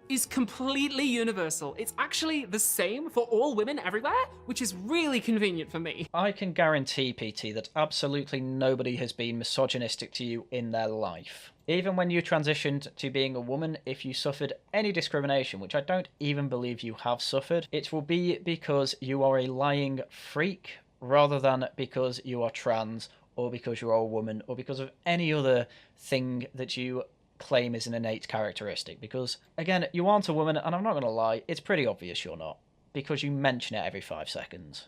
is completely universal. It's actually the same for all women everywhere, which is really convenient for me.
I can guarantee, PT, that absolutely nobody has been misogynistic to you in their life. Even when you transitioned to being a woman, if you suffered any discrimination, which I don't even believe you have suffered, it will be because you are a lying freak rather than because you are trans or because you are a woman or because of any other thing that you claim is an innate characteristic. Because, again, you aren't a woman, and I'm not going to lie, it's pretty obvious you're not, because you mention it every 5 seconds.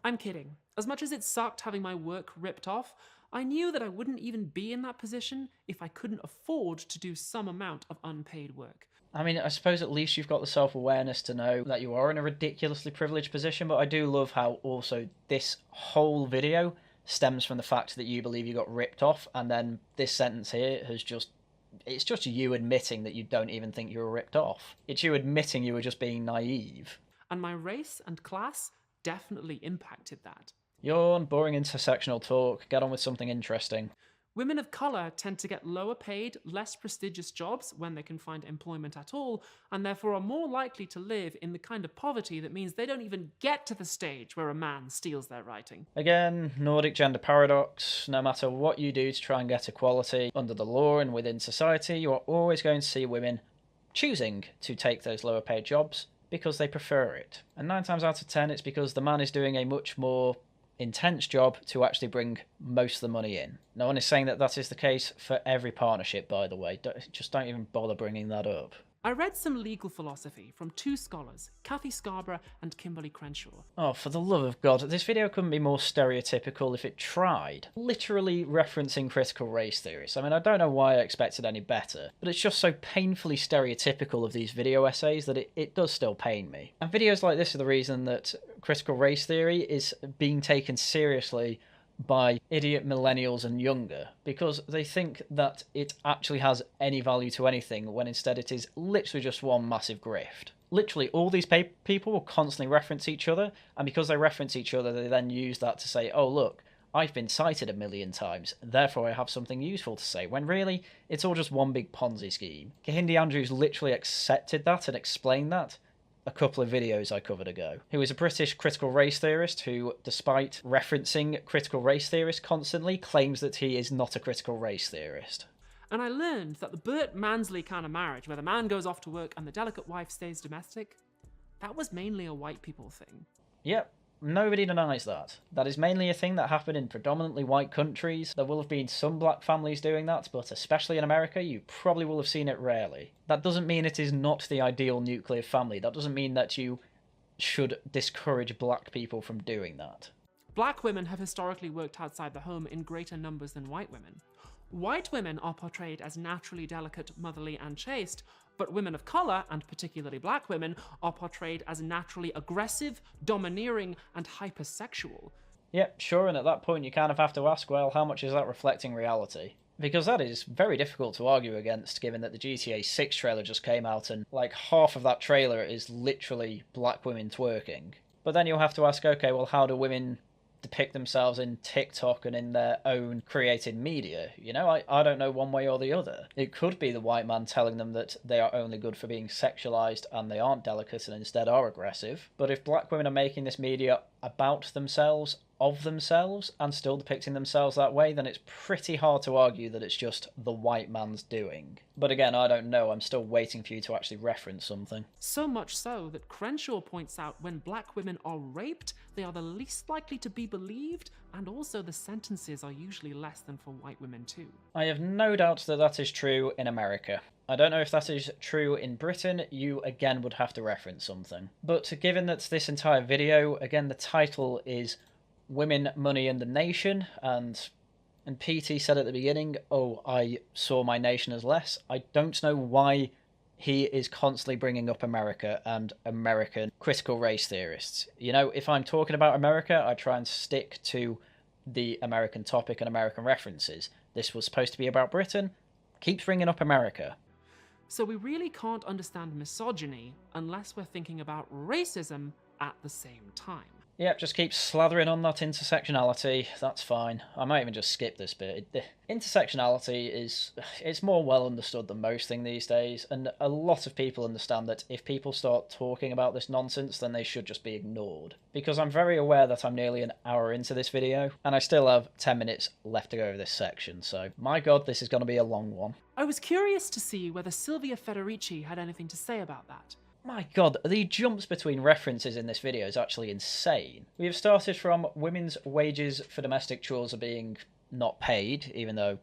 I'm kidding. As much as it sucked having my work ripped off, I knew that I wouldn't even be in that position if I couldn't afford to do some amount of unpaid work.
I mean, I suppose at least you've got the self-awareness to know that you are in a ridiculously privileged position, but I do love how also this whole video stems from the fact that you believe you got ripped off, and then this sentence here has just... It's just you admitting that you don't even think you were ripped off. It's you admitting you were just being naive.
And my race and class definitely impacted that.
Yawn, boring intersectional talk. Get on with something interesting.
Women of colour tend to get lower paid, less prestigious jobs when they can find employment at all, and therefore are more likely to live in the kind of poverty that means they don't even get to the stage where a man steals their writing.
Again, Nordic gender paradox. No matter what you do to try and get equality under the law and within society, you are always going to see women choosing to take those lower paid jobs because they prefer it. And 9 times out of 10, it's because the man is doing a much more intense job to actually bring most of the money in. No one is saying that that is the case for every partnership, by the way. Just don't even bother bringing that up.
I read some legal philosophy from 2 scholars, Kathy Scarborough and Kimberly Crenshaw.
Oh, for the love of God, this video couldn't be more stereotypical if it tried. Literally referencing critical race theorists. I mean, I don't know why I expected any better, but it's just so painfully stereotypical of these video essays that it does still pain me. And videos like this are the reason that critical race theory is being taken seriously by idiot millennials and younger, because they think that it actually has any value to anything when instead it is literally just one massive grift. Literally, all these people will constantly reference each other, and because they reference each other, they then use that to say, oh look, I've been cited 1,000,000 times, therefore I have something useful to say, when really, it's all just one big Ponzi scheme. Kahindi Andrews literally accepted that and explained that a couple of videos I covered ago, who is a British critical race theorist who, despite referencing critical race theorists constantly, claims that he is not a critical race theorist.
And I learned that the Burt Mansley kind of marriage, where the man goes off to work and the delicate wife stays domestic, that was mainly a white people thing.
Yep. Nobody denies that. That is mainly a thing that happened in predominantly white countries. There will have been some black families doing that, but especially in America, you probably will have seen it rarely. That doesn't mean it is not the ideal nuclear family. That doesn't mean that you should discourage black people from doing that.
Black women have historically worked outside the home in greater numbers than white women. White women are portrayed as naturally delicate, motherly, and chaste, but women of colour, and particularly black women, are portrayed as naturally aggressive, domineering, and hypersexual.
Yep, sure, and at that point you kind of have to ask, well, how much is that reflecting reality? Because that is very difficult to argue against, given that the GTA 6 trailer just came out and, like, half of that trailer is literally black women twerking. But then you'll have to ask, okay, well, how do women depict themselves in TikTok and in their own created media? You know, I don't know one way or the other. It could be the white man telling them that they are only good for being sexualized and they aren't delicate and instead are aggressive. But if black women are making this media about themselves, of themselves, and still depicting themselves that way, then it's pretty hard to argue that it's just the white man's doing. But again, I don't know. I'm still waiting for you to actually reference something.
So much so that Crenshaw points out when black women are raped, they are the least likely to be believed, and also the sentences are usually less than for white women too.
I have no doubt that that is true in America. I don't know if that is true in Britain, you again would have to reference something. But given that this entire video, again, the title is Women, Money and the Nation, and PT said at the beginning, oh, I saw my nation as less. I don't know why he is constantly bringing up America and American critical race theorists. You know, if I'm talking about America, I try and stick to the American topic and American references. This was supposed to be about Britain. Keeps bringing up America.
So we really can't understand misogyny unless we're thinking about racism at the same time.
Yep, just keep slathering on that intersectionality. That's fine. I might even just skip this bit. Intersectionality it's more well understood than most things these days, and a lot of people understand that if people start talking about this nonsense, then they should just be ignored. Because I'm very aware that I'm nearly an hour into this video, and I still have 10 minutes left to go over this section, so my god, this is going to be a long one.
I was curious to see whether Silvia Federici had anything to say about that.
My god, the jumps between references in this video is actually insane. We have started from women's wages for domestic chores are being not paid, even though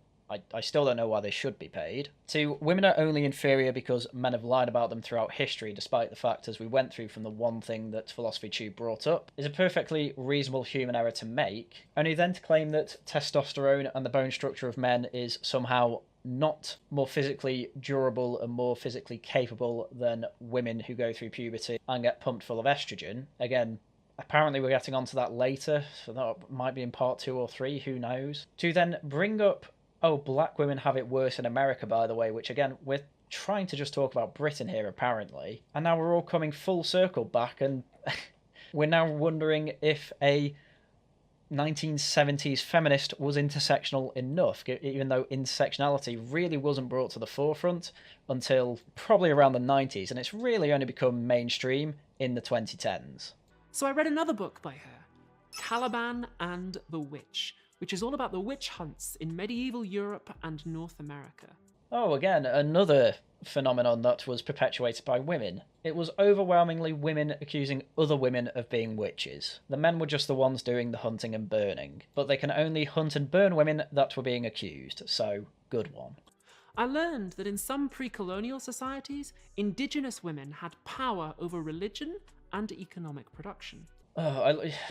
I still don't know why they should be paid, to women are only inferior because men have lied about them throughout history, despite the fact, as we went through from the one thing that Philosophy Tube brought up, is a perfectly reasonable human error to make, only then to claim that testosterone and the bone structure of men is somehow not more physically durable and more physically capable than women who go through puberty and get pumped full of estrogen. Again, apparently we're getting onto that later, so that might be in part 2 or 3, who knows. To then bring up, oh, black women have it worse in America, by the way, which again, we're trying to just talk about Britain here, apparently. And now we're all coming full circle back, and we're now wondering if a 1970s feminist was intersectional enough, even though intersectionality really wasn't brought to the forefront until probably around the 90s, and it's really only become mainstream in the 2010s.
So I read another book by her, Caliban and the Witch, which is all about the witch hunts in medieval Europe and North America.
Oh, again, another phenomenon that was perpetuated by women. It was overwhelmingly women accusing other women of being witches. The men were just the ones doing the hunting and burning, but they can only hunt and burn women that were being accused, so good one.
I learned that in some pre-colonial societies, indigenous women had power over religion and economic production.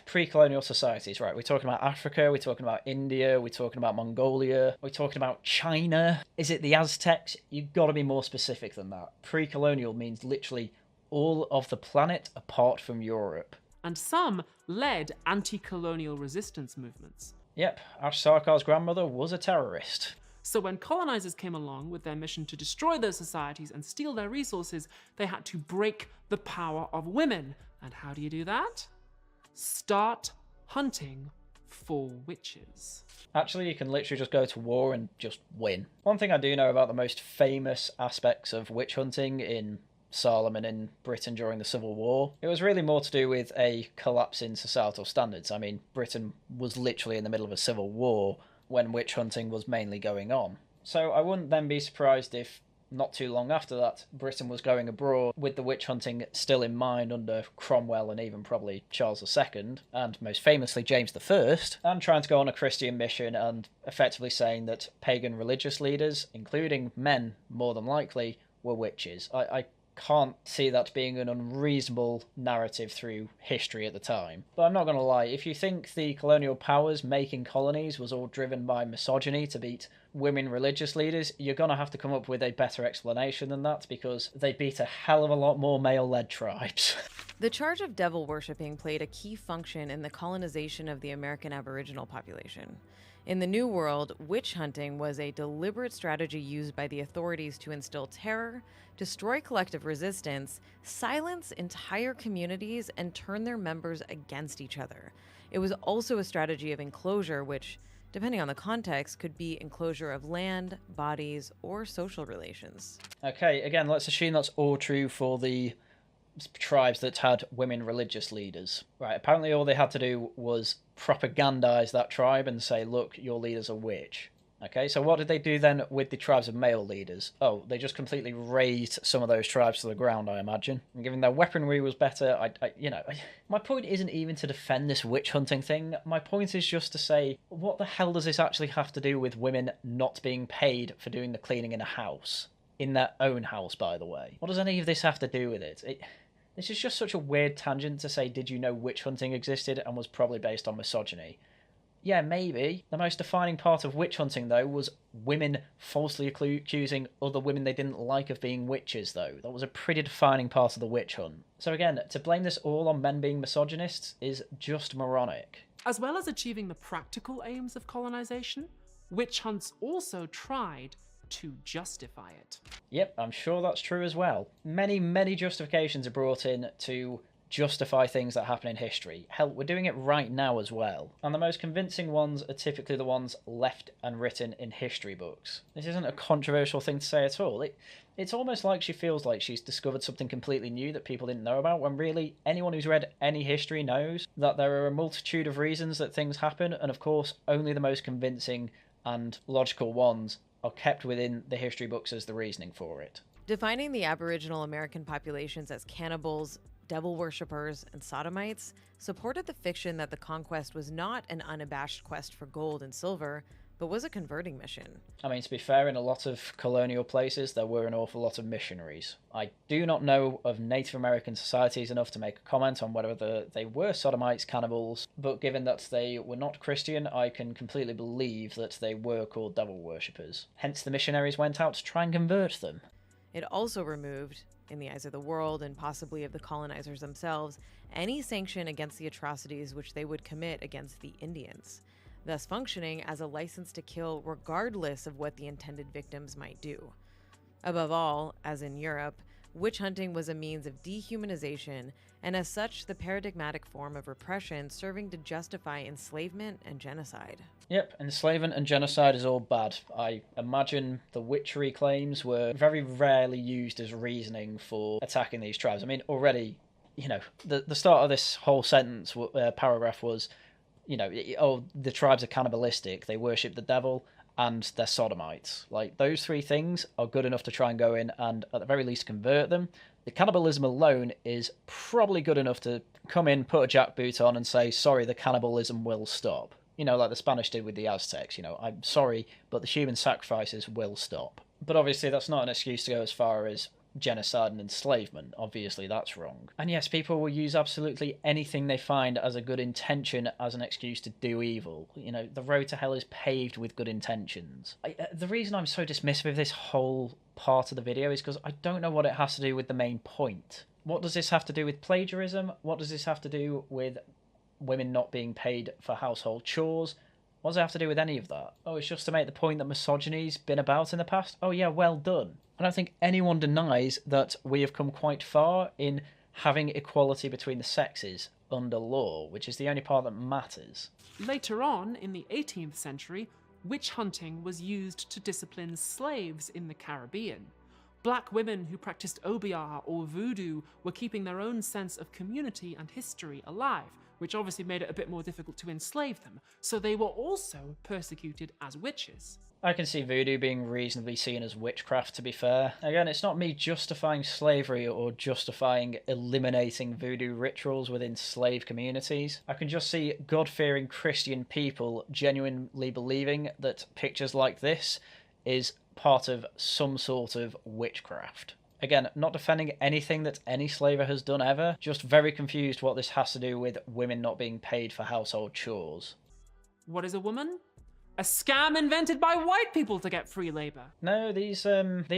Pre-colonial societies, right? We're talking about Africa, we're talking about India, we're talking about Mongolia, we're talking about China. Is it the Aztecs? You've got to be more specific than that. Pre-colonial means literally all of the planet apart from Europe.
And some led anti-colonial resistance movements.
Yep, Ash Sarkar's grandmother was a terrorist.
So when colonizers came along with their mission to destroy those societies and steal their resources, they had to break the power of women. And how do you do that? Start hunting for witches.
Actually, you can literally just go to war and just win. One thing I do know about the most famous aspects of witch hunting in Salem and in Britain during the Civil War, it was really more to do with a collapse in societal standards. I mean, Britain was literally in the middle of a civil war when witch hunting was mainly going on. So I wouldn't then be surprised if not too long after that, Britain was going abroad with the witch hunting still in mind under Cromwell and even probably Charles II, and most famously James I, and trying to go on a Christian mission and effectively saying that pagan religious leaders, including men more than likely, were witches. I can't see that being an unreasonable narrative through history at the time. But I'm not going to lie, if you think the colonial powers making colonies was all driven by misogyny to beat women religious leaders, you're going to have to come up with a better explanation than that, because they beat a hell of a lot more male-led tribes.
The charge of devil worshipping played a key function in the colonization of the American Aboriginal population. In the New World, witch hunting was a deliberate strategy used by the authorities to instill terror, destroy collective resistance, silence entire communities, and turn their members against each other. It was also a strategy of enclosure, which, depending on the context, could be enclosure of land, bodies, or social relations.
Okay, again, let's assume that's all true for the tribes that had women religious leaders. Right, apparently all they had to do was propagandize that tribe and say, look, your leader's a witch. Okay, so what did they do then with the tribes of male leaders? Oh, they just completely razed some of those tribes to the ground, I imagine. And given their weaponry was better, my point isn't even to defend this witch hunting thing. My point is just to say, what the hell does this actually have to do with women not being paid for doing the cleaning in a house? in their own house, by the way. What does any of this have to do with it? This is just such a weird tangent to say, did you know witch hunting existed and was probably based on misogyny? Yeah, maybe. The most defining part of witch hunting, though, was women falsely accusing other women they didn't like of being witches, though. That was a pretty defining part of the witch hunt. So again, to blame this all on men being misogynists is just moronic.
As well as achieving the practical aims of colonization, witch hunts also tried to justify it.
Yep, I'm sure that's true as well. Many justifications are brought in to justify things that happen in history. Hell, we're doing it right now as well. And the most convincing ones are typically the ones left and written in history books. This isn't a controversial thing to say at all. It's almost like she feels like she's discovered something completely new that people didn't know about, when really anyone who's read any history knows that there are a multitude of reasons that things happen, and of course only the most convincing and logical ones are kept within the history books as the reasoning for it.
Defining the Aboriginal American populations as cannibals, devil worshippers, and sodomites supported the fiction that the conquest was not an unabashed quest for gold and silver, but was a converting mission.
I mean, to be fair, in a lot of colonial places, there were an awful lot of missionaries. I do not know of Native American societies enough to make a comment on whether they were sodomites, cannibals, but given that they were not Christian, I can completely believe that they were called devil worshippers. Hence the missionaries went out to try and convert them.
It also removed, in the eyes of the world and possibly of the colonizers themselves, any sanction against the atrocities which they would commit against the Indians, thus functioning as a license to kill regardless of what the intended victims might do. Above all, as in Europe, witch hunting was a means of dehumanization, and as such, the paradigmatic form of repression serving to justify enslavement and genocide.
Yep, enslavement and genocide is all bad. I imagine the witchery claims were very rarely used as reasoning for attacking these tribes. I mean, already, the start of this whole sentence, paragraph was, the tribes are cannibalistic, they worship the devil, and they're sodomites. Like, those three things are good enough to try and go in and, at the very least, convert them. The cannibalism alone is probably good enough to come in, put a jackboot on, and say, sorry, the cannibalism will stop. Like the Spanish did with the Aztecs, I'm sorry, but the human sacrifices will stop. But obviously that's not an excuse to go as far as genocide and enslavement. Obviously that's wrong. And yes, people will use absolutely anything they find as a good intention as an excuse to do evil. The road to hell is paved with good intentions. The reason I'm so dismissive of this whole part of the video is because I don't know what it has to do with the main point. What does this have to do with plagiarism? What does this have to do with women not being paid for household chores? What does it have to do with any of that? Oh, it's just to make the point that misogyny's been about in the past? Oh yeah, well done. I don't think anyone denies that we have come quite far in having equality between the sexes under law, which is the only part that matters.
Later on, in the 18th century, witch hunting was used to discipline slaves in the Caribbean. Black women who practiced obeah or voodoo were keeping their own sense of community and history alive, which obviously made it a bit more difficult to enslave them, so they were also persecuted as witches.
I can see voodoo being reasonably seen as witchcraft, to be fair. Again, it's not me justifying slavery or justifying eliminating voodoo rituals within slave communities. I can just see God-fearing Christian people genuinely believing that pictures like this is part of some sort of witchcraft. Again, not defending anything that any slaver has done ever, just very confused what this has to do with women not being paid for household chores.
What is a woman? A scam invented by white people to get free labor.
No, these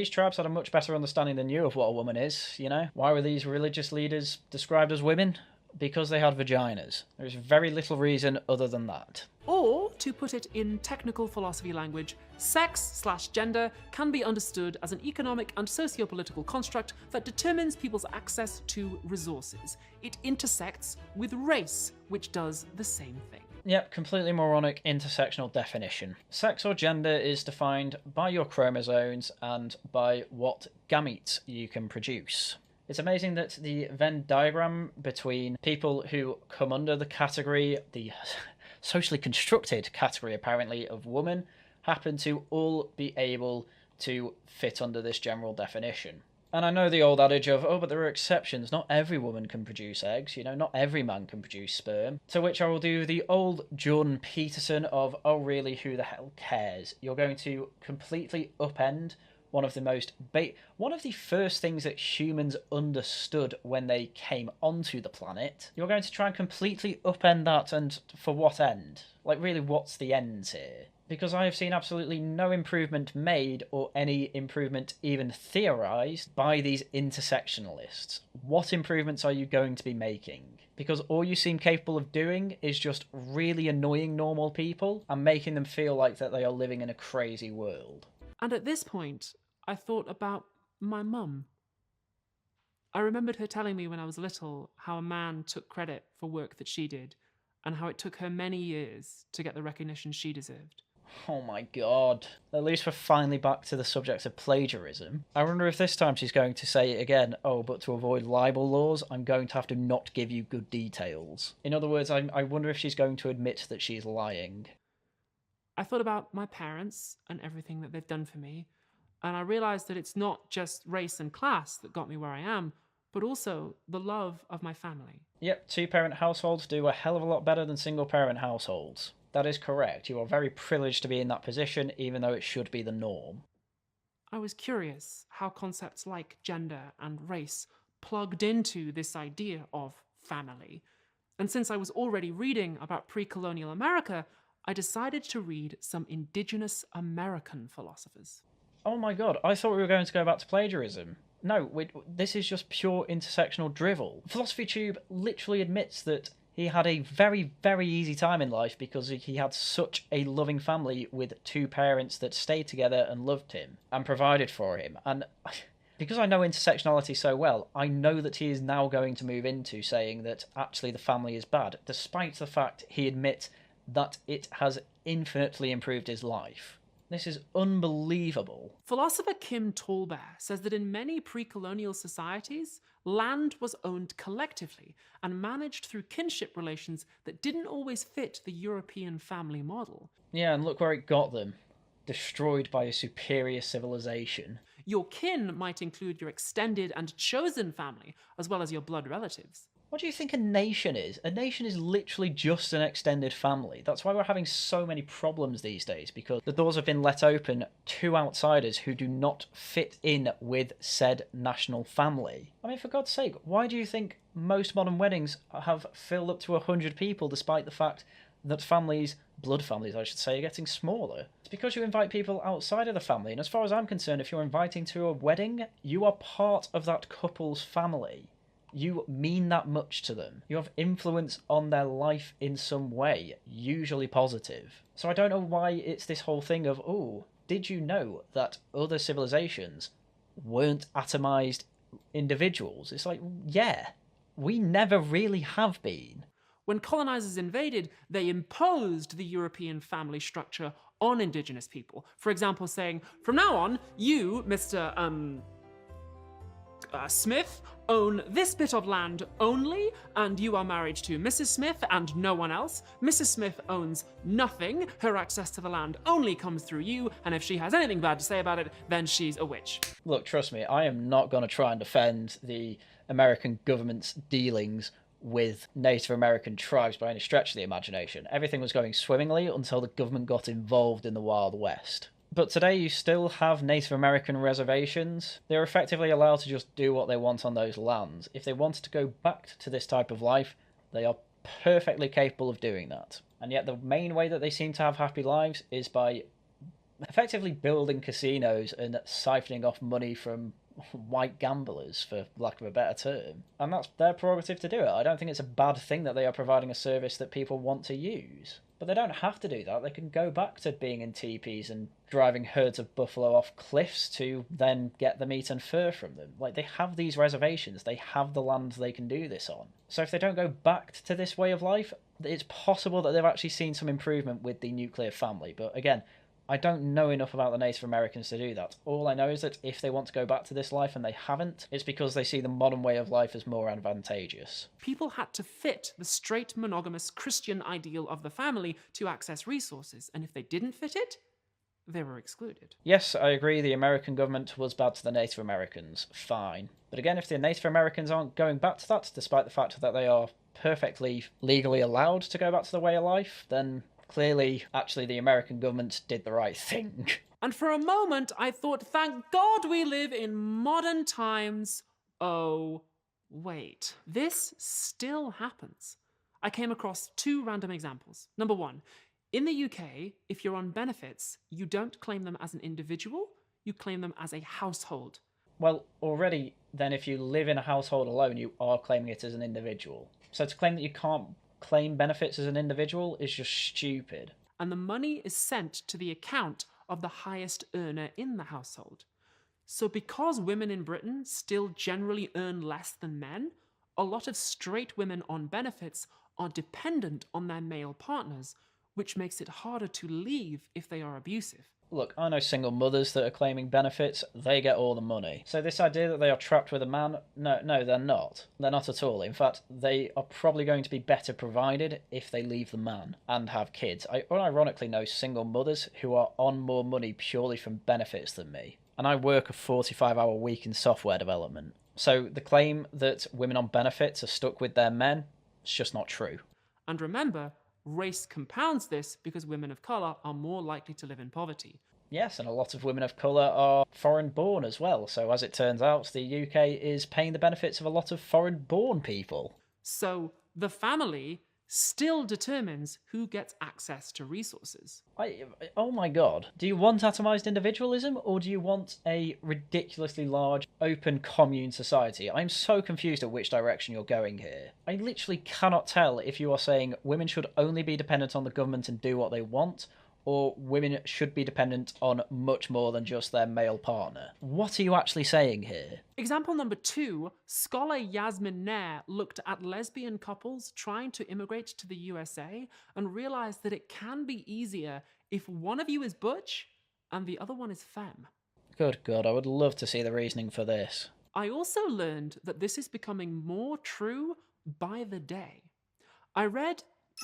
tribes had a much better understanding than you of what a woman is, Why were these religious leaders described as women? Because they had vaginas. There's very little reason other than that.
Or, to put it in technical philosophy language, sex/gender can be understood as an economic and socio-political construct that determines people's access to resources. It intersects with race, which does the same thing.
Yep, completely moronic intersectional definition. Sex or gender is defined by your chromosomes and by what gametes you can produce. It's amazing that the Venn diagram between people who come under the category, the socially constructed category apparently, of woman, happen to all be able to fit under this general definition. And I know the old adage of, oh, but there are exceptions. Not every woman can produce eggs, not every man can produce sperm. To which I will do the old Jordan Peterson of, oh really, who the hell cares? You're going to completely upend one of the first things that humans understood when they came onto the planet. You're going to try and completely upend that, and for what end? Like, really, what's the end here? Because I have seen absolutely no improvement made, or any improvement even theorised, by these intersectionalists. What improvements are you going to be making? Because all you seem capable of doing is just really annoying normal people and making them feel like that they are living in a crazy world.
And at this point, I thought about my mum. I remembered her telling me when I was little how a man took credit for work that she did, and how it took her many years to get the recognition she deserved.
Oh my god. At least we're finally back to the subject of plagiarism. I wonder if this time she's going to say it again, oh, but to avoid libel laws, I'm going to have to not give you good details. In other words, I wonder if she's going to admit that she's lying.
I thought about my parents and everything that they've done for me, and I realized that it's not just race and class that got me where I am, but also the love of my family.
Yep, two-parent households do a hell of a lot better than single-parent households. That is correct. You are very privileged to be in that position, even though it should be the norm.
I was curious how concepts like gender and race plugged into this idea of family. And since I was already reading about pre-colonial America, I decided to read some indigenous American philosophers.
Oh my god, I thought we were going to go back to plagiarism. No, this is just pure intersectional drivel. Philosophy Tube literally admits that he had a very, very easy time in life because he had such a loving family with two parents that stayed together and loved him and provided for him. And because I know intersectionality so well, I know that he is now going to move into saying that actually the family is bad, despite the fact he admits that it has infinitely improved his life. This is unbelievable.
Philosopher Kim Tallbear says that in many pre-colonial societies, land was owned collectively and managed through kinship relations that didn't always fit the European family model.
Yeah, and look where it got them. Destroyed by a superior civilization.
Your kin might include your extended and chosen family, as well as your blood relatives.
What do you think a nation is? A nation is literally just an extended family. That's why we're having so many problems these days, because the doors have been let open to outsiders who do not fit in with said national family. I mean, for God's sake, why do you think most modern weddings have filled up to 100 people, despite the fact that families, blood families I should say, are getting smaller? It's because you invite people outside of the family, and as far as I'm concerned, if you're inviting to a wedding, you are part of that couple's family. You mean that much to them. You have influence on their life in some way, usually positive. So I don't know why it's this whole thing of, oh, did you know that other civilizations weren't atomized individuals? It's like, yeah, we never really have been.
When colonizers invaded, they imposed the European family structure on indigenous people. For example, saying, from now on, you, Mr. Smith, own this bit of land only, and you are married to Mrs. Smith and no one else. Mrs. Smith owns nothing. Her access to the land only comes through you, and if she has anything bad to say about it, then she's a witch.
Look, trust me, I am not going to try and defend the American government's dealings with Native American tribes by any stretch of the imagination. Everything was going swimmingly until the government got involved in the Wild West. But today you still have Native American reservations. They're effectively allowed to just do what they want on those lands. If they wanted to go back to this type of life, they are perfectly capable of doing that. And yet the main way that they seem to have happy lives is by effectively building casinos and siphoning off money from white gamblers, for lack of a better term. And that's their prerogative to do it. I don't think it's a bad thing that they are providing a service that people want to use. But they don't have to do that. They can go back to being in teepees and driving herds of buffalo off cliffs to then get the meat and fur from them. Like, they have these reservations. They have the land they can do this on. So if they don't go back to this way of life, it's possible that they've actually seen some improvement with the nuclear family. But again, I don't know enough about the Native Americans to do that. All I know is that if they want to go back to this life and they haven't, it's because they see the modern way of life as more advantageous.
People had to fit the straight monogamous Christian ideal of the family to access resources, and if they didn't fit it, they were excluded.
Yes, I agree the American government was bad to the Native Americans. Fine. But again, if the Native Americans aren't going back to that, despite the fact that they are perfectly legally allowed to go back to the way of life, then clearly, actually, the American government did the right thing.
And for a moment, I thought, thank God we live in modern times. Oh, wait. This still happens. I came across 2 random examples. Number 1, in the UK, if you're on benefits, you don't claim them as an individual, you claim them as a household.
Well, already, then, if you live in a household alone, you are claiming it as an individual. So to claim that you can't claim benefits as an individual is just stupid.
And the money is sent to the account of the highest earner in the household. So because women in Britain still generally earn less than men, a lot of straight women on benefits are dependent on their male partners, which makes it harder to leave if they are abusive.
Look, I know single mothers that are claiming benefits, they get all the money. So this idea that they are trapped with a man, no, they're not. They're not at all. In fact, they are probably going to be better provided if they leave the man and have kids. I unironically know single mothers who are on more money purely from benefits than me. And I work a 45-hour week in software development. So the claim that women on benefits are stuck with their men, it's just not true.
And remember, race compounds this because women of colour are more likely to live in poverty.
Yes, and a lot of women of colour are foreign-born as well. So as it turns out, the UK is paying the benefits of a lot of foreign-born people.
So the family still determines who gets access to resources.
Oh my god. Do you want atomised individualism, or do you want a ridiculously large, open commune society? I'm so confused at which direction you're going here. I literally cannot tell if you are saying women should only be dependent on the government and do what they want, or women should be dependent on much more than just their male partner. What are you actually saying here?
Example number 2, scholar Yasmin Nair looked at lesbian couples trying to immigrate to the USA and realized that it can be easier if one of you is butch and the other one is femme.
Good God, I would love to see the reasoning for this.
I also learned that this is becoming more true by the day. I read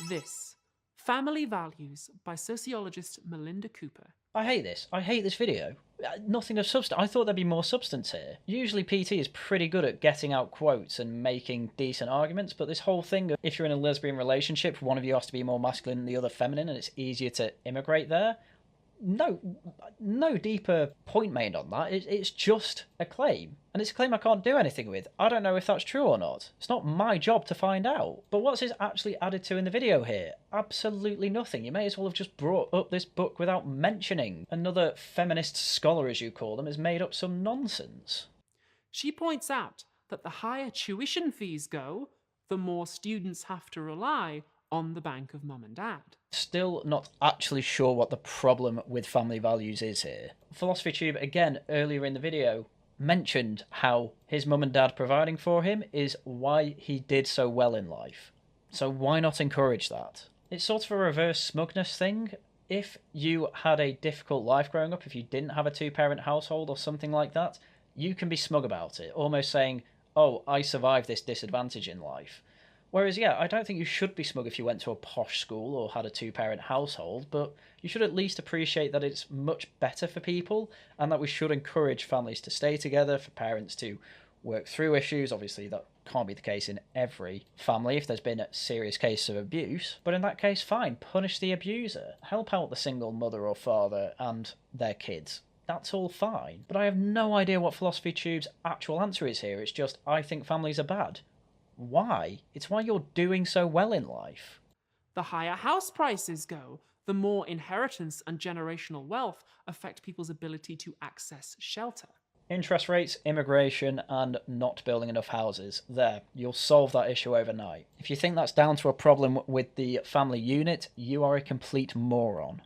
this, Family Values by sociologist Melinda Cooper.
I hate this. I hate this video. Nothing of substance. I thought there'd be more substance here. Usually PT is pretty good at getting out quotes and making decent arguments, but this whole thing of if you're in a lesbian relationship, one of you has to be more masculine and the other feminine, and it's easier to immigrate there. No deeper point made on that. It's just a claim. And it's a claim I can't do anything with. I don't know if that's true or not. It's not my job to find out. But what's it actually added to in the video here? Absolutely nothing. You may as well have just brought up this book without mentioning. Another feminist scholar, as you call them, has made up some nonsense.
She points out that the higher tuition fees go, the more students have to rely on the bank of mum and dad.
Still not actually sure what the problem with family values is here. Philosophy Tube, again, earlier in the video, mentioned how his mum and dad providing for him is why he did so well in life. So why not encourage that? It's sort of a reverse smugness thing. If you had a difficult life growing up, if you didn't have a 2-parent household or something like that, you can be smug about it, almost saying, oh, I survived this disadvantage in life. Whereas, yeah, I don't think you should be smug if you went to a posh school or had a 2-parent household, but you should at least appreciate that it's much better for people and that we should encourage families to stay together, for parents to work through issues. Obviously, that can't be the case in every family if there's been a serious case of abuse. But in that case, fine, punish the abuser. Help out the single mother or father and their kids. That's all fine. But I have no idea what Philosophy Tube's actual answer is here. It's just, I think families are bad. Why? It's why you're doing so well in life.
The higher house prices go, the more inheritance and generational wealth affect people's ability to access shelter.
Interest rates, immigration, and not building enough houses. There, you'll solve that issue overnight. If you think that's down to a problem with the family unit, you are a complete moron.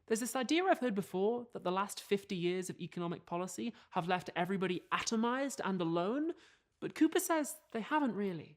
There's this idea I've heard before that the last 50 years of economic policy have left everybody atomized and alone, but Cooper says they haven't really.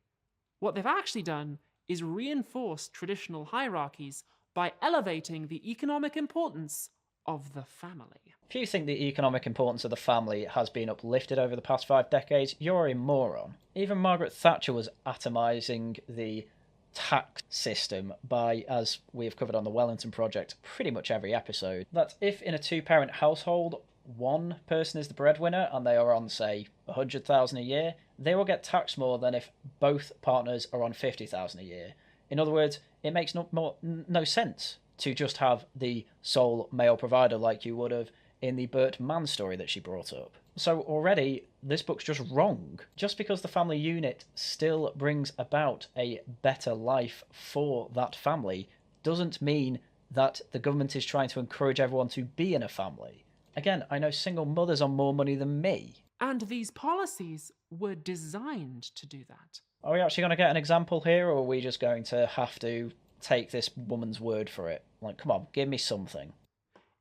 What they've actually done is reinforce traditional hierarchies by elevating the economic importance of the family.
If you think the economic importance of the family has been uplifted over the past 5 decades, you're a moron. Even Margaret Thatcher was atomizing the tax system by, as we've covered on the Wellington Project pretty much every episode, that if in a 2-parent household one person is the breadwinner and they are on, say, 100,000 a year, they will get taxed more than if both partners are on 50,000 a year. In other words, it makes no sense. to just have the sole male provider like you would have in the Burt Mann story that she brought up. So already, this book's just wrong. Just because the family unit still brings about a better life for that family doesn't mean that the government is trying to encourage everyone to be in a family. Again, I know single mothers on more money than me.
And these policies were designed to do that.
Are we actually going to get an example here, or are we just going to have to take this woman's word for it? Like, come on, give me something.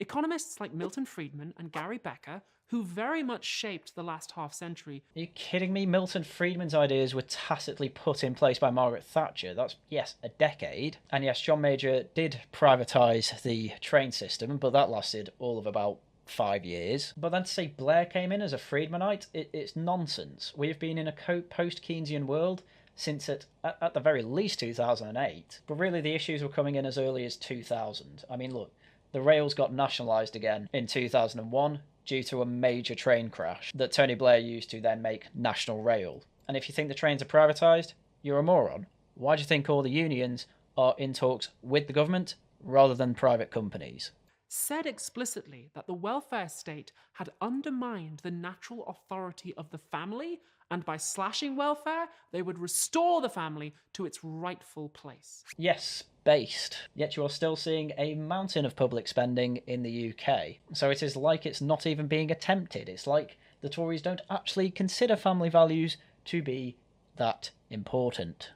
Economists like Milton Friedman and Gary Becker, who very much shaped the last half century.
Are you kidding me? Milton Friedman's ideas were tacitly put in place by Margaret Thatcher. That's, yes, a decade. And yes, John Major did privatise the train system, but that lasted all of about 5 years. But then to say Blair came in as a Friedmanite, it's nonsense. We've been in a post-Keynesian world since at the very least 2008. But really the issues were coming in as early as 2000. I mean, look, the rails got nationalised again in 2001 due to a major train crash that Tony Blair used to then make National Rail. And if you think the trains are privatised, you're a moron. Why do you think all the unions are in talks with the government rather than private companies?
Said explicitly that the welfare state had undermined the natural authority of the family, and by slashing welfare, they would restore the family to its rightful place.
Yes, based. Yet you are still seeing a mountain of public spending in the UK. So it is like it's not even being attempted. It's like the Tories don't actually consider family values to be that important.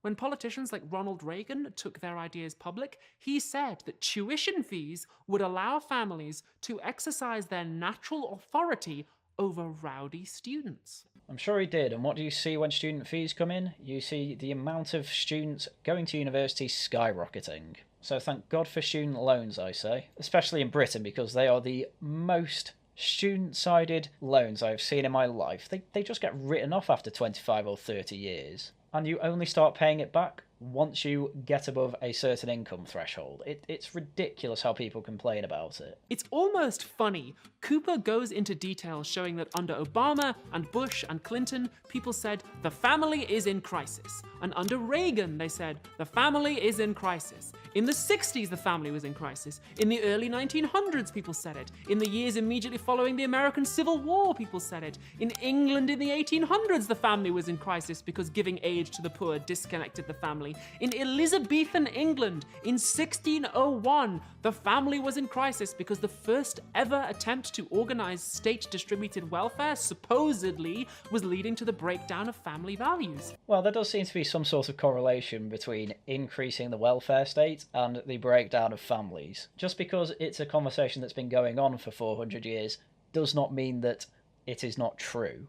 When politicians like Ronald Reagan took their ideas public, he said that tuition fees would allow families to exercise their natural authority over rowdy students.
I'm sure he did, and what do you see when student fees come in? You see the amount of students going to university skyrocketing. So thank God for student loans, I say. Especially in Britain, because they are the most student-sided loans I've seen in my life. They just get written off after 25 or 30 years. And you only start paying it back once you get above a certain income threshold. It's ridiculous how people complain about it.
It's almost funny. Cooper goes into detail showing that under Obama and Bush and Clinton, people said the family is in crisis. And under Reagan, they said the family is in crisis. In the 60s, the family was in crisis. In the early 1900s, people said it. In the years immediately following the American Civil War, people said it. In England in the 1800s, the family was in crisis because giving aid to the poor disconnected the family. In Elizabethan England, in 1601, the family was in crisis because the first ever attempt to organize state-distributed welfare supposedly was leading to the breakdown of family values.
Well, there does seem to be some sort of correlation between increasing the welfare state and the breakdown of families. Just because it's a conversation that's been going on for 400 years does not mean that it is not true.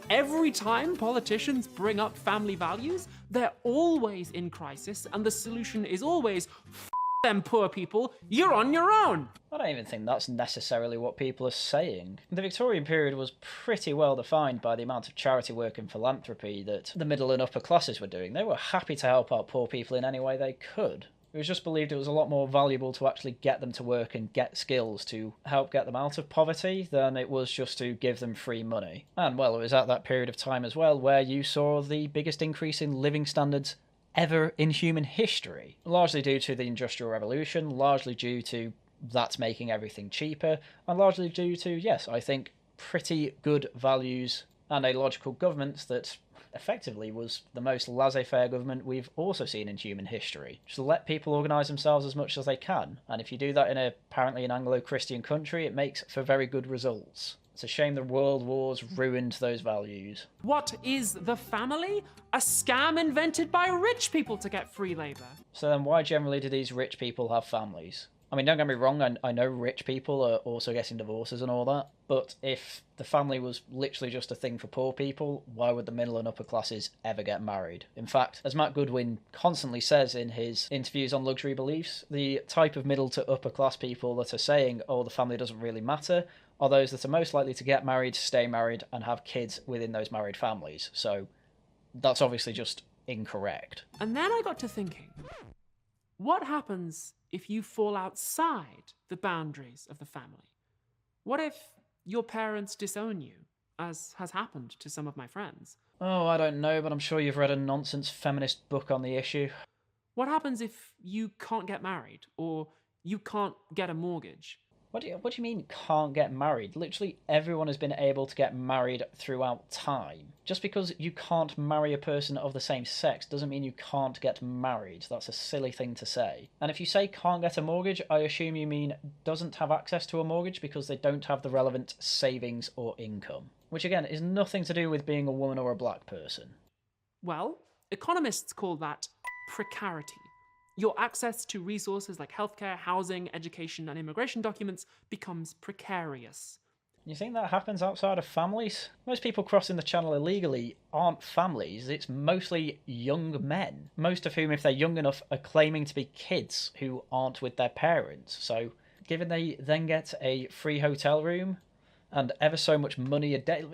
Every time politicians bring up family values, they're always in crisis, and the solution is always, F them poor people, you're on your own.
I don't even think that's necessarily what people are saying. The Victorian period was pretty well defined by the amount of charity work and philanthropy that the middle and upper classes were doing. They were happy to help out poor people in any way they could. It was just believed it was a lot more valuable to actually get them to work and get skills to help get them out of poverty than it was just to give them free money. And well, it was at that period of time as well where you saw the biggest increase in living standards ever in human history. Largely due to the Industrial Revolution, largely due to that making everything cheaper, and largely due to, yes, I think, pretty good values and a logical government that effectively was the most laissez-faire government we've also seen in human history. Just let people organise themselves as much as they can, and if you do that in apparently an Anglo-Christian country, it makes for very good results. It's a shame the world wars ruined those values.
What is the family? A scam invented by rich people to get free labour.
So then why generally do these rich people have families? I mean, don't get me wrong, I know rich people are also getting divorces and all that, but if the family was literally just a thing for poor people, why would the middle and upper classes ever get married? In fact, as Matt Goodwin constantly says in his interviews on Luxury Beliefs, the type of middle to upper class people that are saying, oh, the family doesn't really matter, are those that are most likely to get married, stay married, and have kids within those married families. So that's obviously just incorrect.
And then I got to thinking, what happens if you fall outside the boundaries of the family? What if your parents disown you, as has happened to some of my friends?
Oh, I don't know, but I'm sure you've read a nonsense feminist book on the issue.
What happens if you can't get married or you can't get a mortgage?
What do you mean can't get married? Literally everyone has been able to get married throughout time. Just because you can't marry a person of the same sex doesn't mean you can't get married. That's a silly thing to say. And if you say can't get a mortgage, I assume you mean doesn't have access to a mortgage because they don't have the relevant savings or income. Which again is nothing to do with being a woman or a black person.
Well, economists call that precarity. Your access to resources like healthcare, housing, education, and immigration documents becomes precarious.
You think that happens outside of families? Most people crossing the channel illegally aren't families, it's mostly young men. Most of whom, if they're young enough, are claiming to be kids who aren't with their parents. So, given they then get a free hotel room and ever so much money a day,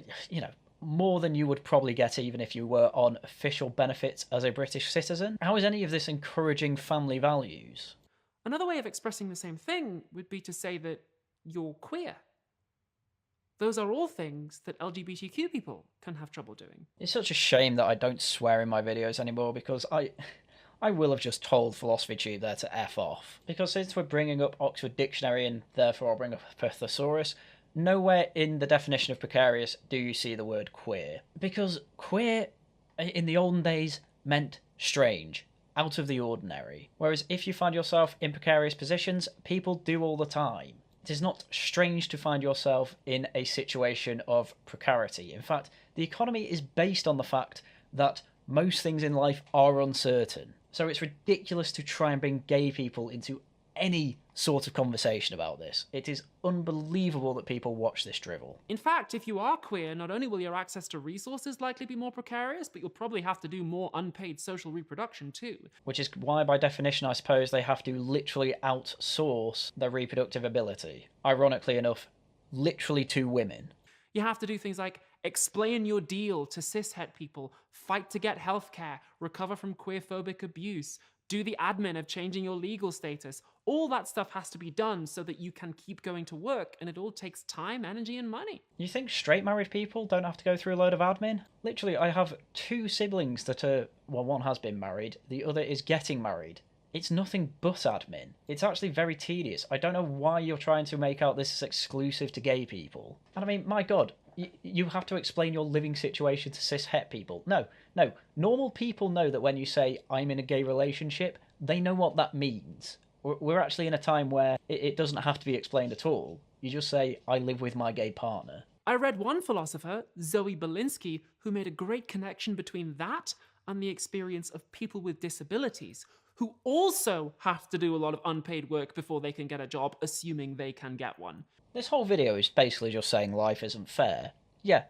more than you would probably get even if you were on official benefits as a British citizen. How is any of this encouraging family values?
Another way of expressing the same thing would be to say that you're queer. Those are all things that LGBTQ people can have trouble doing.
It's such a shame that I don't swear in my videos anymore because I will have just told Philosophy Tube there to F off. Because since we're bringing up Oxford Dictionary and therefore I'll bring up a thesaurus, nowhere in the definition of precarious do you see the word queer. Because queer, in the olden days, meant strange, out of the ordinary. Whereas if you find yourself in precarious positions, people do all the time. It is not strange to find yourself in a situation of precarity. In fact, the economy is based on the fact that most things in life are uncertain. So it's ridiculous to try and bring gay people into any sort of conversation about this. It is unbelievable that people watch this drivel.
In fact, if you are queer, not only will your access to resources likely be more precarious, but you'll probably have to do more unpaid social reproduction too.
Which is why, by definition, I suppose they have to literally outsource their reproductive ability. Ironically enough, literally to women.
You have to do things like explain your deal to cishet people, fight to get healthcare, recover from queerphobic abuse, do the admin of changing your legal status. All that stuff has to be done so that you can keep going to work, and it all takes time, energy, and money.
You think straight married people don't have to go through a load of admin? Literally, I have 2 siblings that are, well, one has been married, the other is getting married. It's nothing but admin. It's actually very tedious. I don't know why you're trying to make out this is exclusive to gay people. And I mean, my god, you have to explain your living situation to cis-het people. No. Normal people know that when you say, I'm in a gay relationship, they know what that means. We're actually in a time where it doesn't have to be explained at all. You just say, I live with my gay partner.
I read one philosopher, Zoe Belinsky, who made a great connection between that and the experience of people with disabilities, who also have to do a lot of unpaid work before they can get a job, assuming they can get one.
This whole video is basically just saying life isn't fair. Yeah,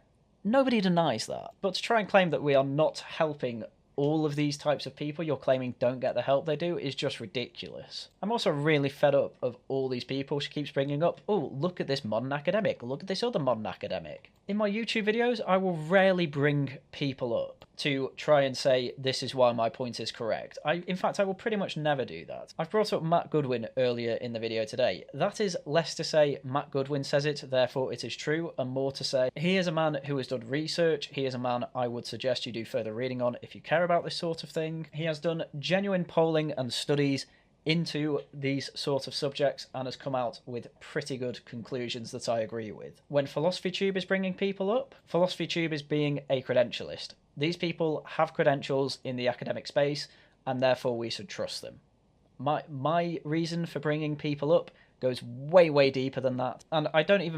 nobody denies that. But to try and claim that we are not helping all of these types of people you're claiming don't get the help they do is just ridiculous. I'm also really fed up of all these people she keeps bringing up. Oh, look at this modern academic. Look at this other modern academic. In my YouTube videos, I will rarely bring people up to try and say this is why my point is correct. In fact, I will pretty much never do that. I've brought up Matt Goodwin earlier in the video today. That is less to say Matt Goodwin says it, therefore it is true, and more to say he is a man who has done research. He is a man I would suggest you do further reading on if you care about this sort of thing. He has done genuine polling and studies into these sort of subjects and has come out with pretty good conclusions that I agree with. When Philosophy Tube is bringing people up, Philosophy Tube is being a credentialist. These people have credentials in the academic space and therefore we should trust them. My reason for bringing people up goes way deeper than that, and I don't think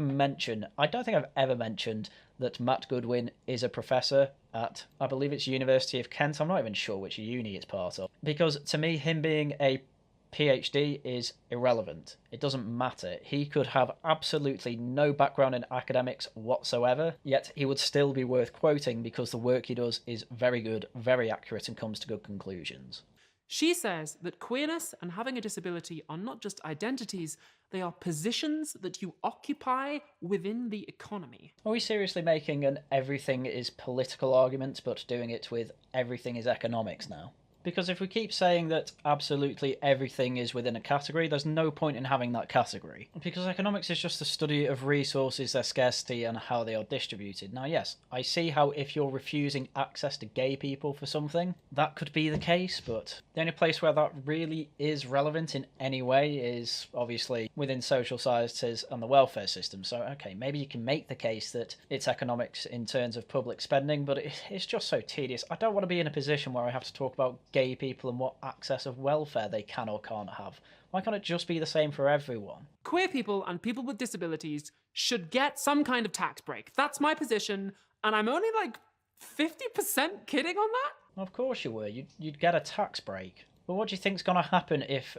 I've ever mentioned that Matt Goodwin is a professor at, I believe it's University of Kent. I'm not even sure which uni it's part of, because to me him being a PhD is irrelevant. It doesn't matter. He could have absolutely no background in academics whatsoever, yet he would still be worth quoting because the work he does is very good, very accurate, and comes to good conclusions.
She says that queerness and having a disability are not just identities, they are positions that you occupy within the economy.
Are we seriously making an everything is political argument, but doing it with everything is economics now? Because if we keep saying that absolutely everything is within a category, there's no point in having that category. Because economics is just the study of resources, their scarcity, and how they are distributed. Now, yes, I see how if you're refusing access to gay people for something, that could be the case, but the only place where that really is relevant in any way is obviously within social sciences and the welfare system. So, okay, maybe you can make the case that it's economics in terms of public spending, but it's just so tedious. I don't want to be in a position where I have to talk about gay people and what access of welfare they can or can't have. Why can't it just be the same for everyone?
Queer people and people with disabilities should get some kind of tax break. That's my position, and I'm only like 50% kidding on that?
Of course you were. You'd get a tax break. But what do you think's going to happen if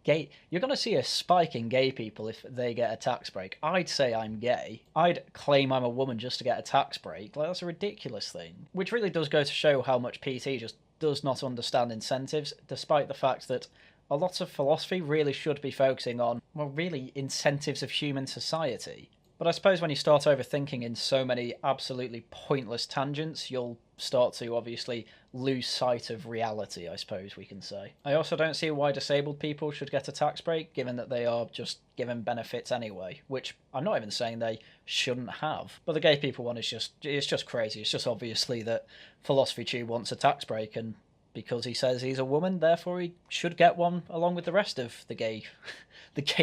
gay? You're going to see a spike in gay people if they get a tax break. I'd say I'm gay. I'd claim I'm a woman just to get a tax break. Like, that's a ridiculous thing. Which really does go to show how much PT just does not understand incentives, despite the fact that a lot of philosophy really should be focusing on, well, really incentives of human society. But I suppose when you start overthinking in so many absolutely pointless tangents, you'll start to obviously lose sight of reality, I suppose we can say. I also don't see why disabled people should get a tax break, given that they are just given benefits anyway, which I'm not even saying they shouldn't have. But the gay people one is it's just crazy. It's just obviously that Philosophy Tube wants a tax break, and because he says he's a woman, therefore he should get one along with the rest of the gay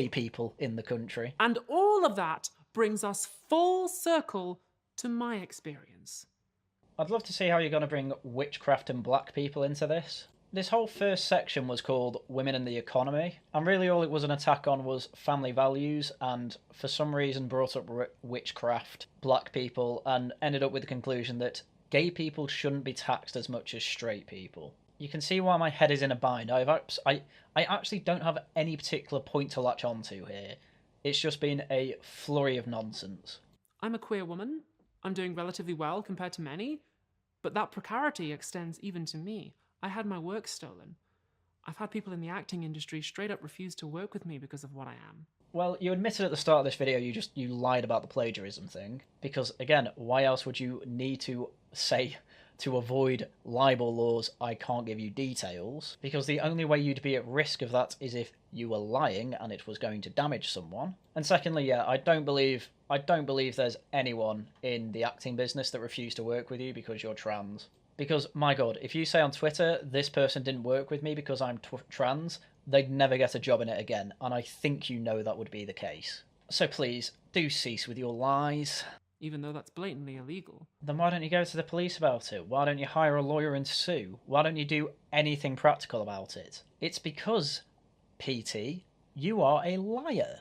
people in the country.
And all of that brings us full circle to my experience.
I'd love to see how you're going to bring witchcraft and black people into this. This whole first section was called Women and the Economy, and really all it was an attack on was family values, and for some reason brought up witchcraft, black people, and ended up with the conclusion that gay people shouldn't be taxed as much as straight people. You can see why my head is in a bind. I actually don't have any particular point to latch onto here. It's just been a flurry of nonsense.
I'm a queer woman. I'm doing relatively well compared to many, but that precarity extends even to me. I had my work stolen. I've had people in the acting industry straight up refuse to work with me because of what I am.
Well, you admitted at the start of this video you lied about the plagiarism thing, because again, why else would you need to say to avoid libel laws, I can't give you details? Because the only way you'd be at risk of that is if you were lying and it was going to damage someone. And secondly, yeah, I don't believe there's anyone in the acting business that refused to work with you because you're trans. Because, my God, if you say on Twitter, this person didn't work with me because I'm trans, they'd never get a job in it again, and I think you know that would be the case. So please, do cease with your lies.
Even though that's blatantly illegal.
Then why don't you go to the police about it? Why don't you hire a lawyer and sue? Why don't you do anything practical about it? It's because, PT, you are a liar.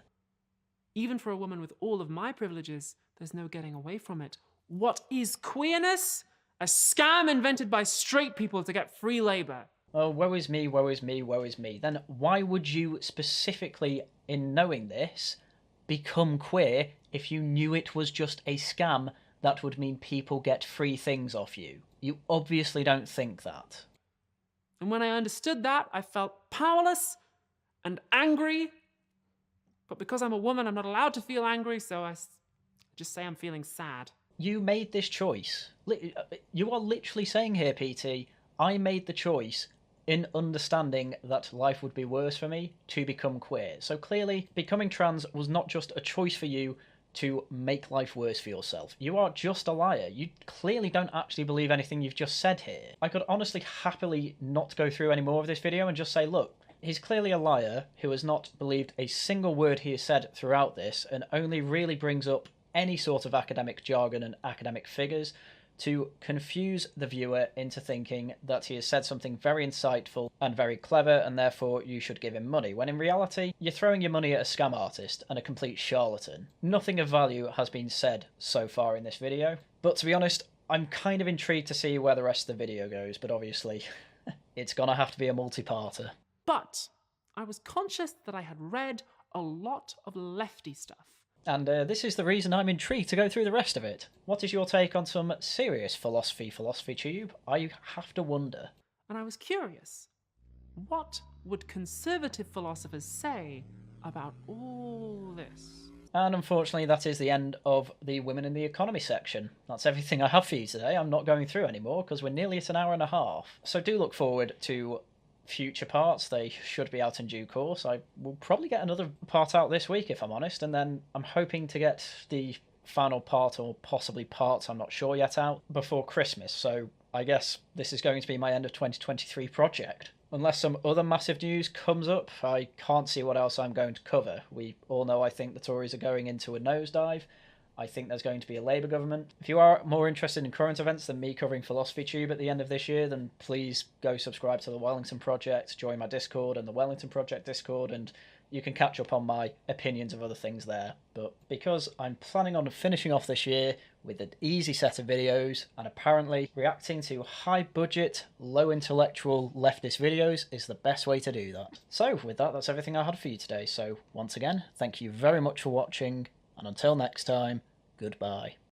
Even for a woman with all of my privileges, there's no getting away from it. What is queerness? A scam invented by straight people to get free labour.
Oh, woe is me, woe is me, woe is me. Then why would you specifically, in knowing this, become queer if you knew it was just a scam that would mean people get free things off you? You obviously don't think that.
And when I understood that, I felt powerless and angry. But because I'm a woman, I'm not allowed to feel angry, so I just say I'm feeling sad.
You made this choice. You are literally saying here, PT, I made the choice in understanding that life would be worse for me to become queer. So clearly, becoming trans was not just a choice for you to make life worse for yourself. You are just a liar. You clearly don't actually believe anything you've just said here. I could honestly happily not go through any more of this video and just say, look, he's clearly a liar who has not believed a single word he has said throughout this and only really brings up any sort of academic jargon and academic figures to confuse the viewer into thinking that he has said something very insightful and very clever and therefore you should give him money, when in reality you're throwing your money at a scam artist and a complete charlatan. Nothing of value has been said so far in this video, but to be honest, I'm kind of intrigued to see where the rest of the video goes, but obviously it's gonna have to be a multi-parter.
But I was conscious that I had read a lot of lefty stuff.
And this is the reason I'm intrigued to go through the rest of it. What is your take on some serious Philosophy Tube? I have to wonder.
And I was curious, what would conservative philosophers say about all this?
And unfortunately, that is the end of the Women in the Economy section. That's everything I have for you today. I'm not going through anymore because we're nearly at an hour and a half. So do look forward to future parts. They should be out in due course. I will probably get another part out this week, if I'm honest, and then I'm hoping to get the final part, or possibly parts, I'm not sure yet, out before Christmas. So I guess this is going to be my end of 2023 project. Unless some other massive news comes up, I can't see what else I'm going to cover. We all know I think the Tories are going into a nosedive. I think there's going to be a Labour government. If you are more interested in current events than me covering Philosophy Tube at the end of this year, then please go subscribe to the Wellington Project, join my Discord and the Wellington Project Discord, and you can catch up on my opinions of other things there. But because I'm planning on finishing off this year with an easy set of videos, and apparently reacting to high budget, low intellectual leftist videos is the best way to do that. So with that, that's everything I had for you today. So once again, thank you very much for watching, and until next time, goodbye.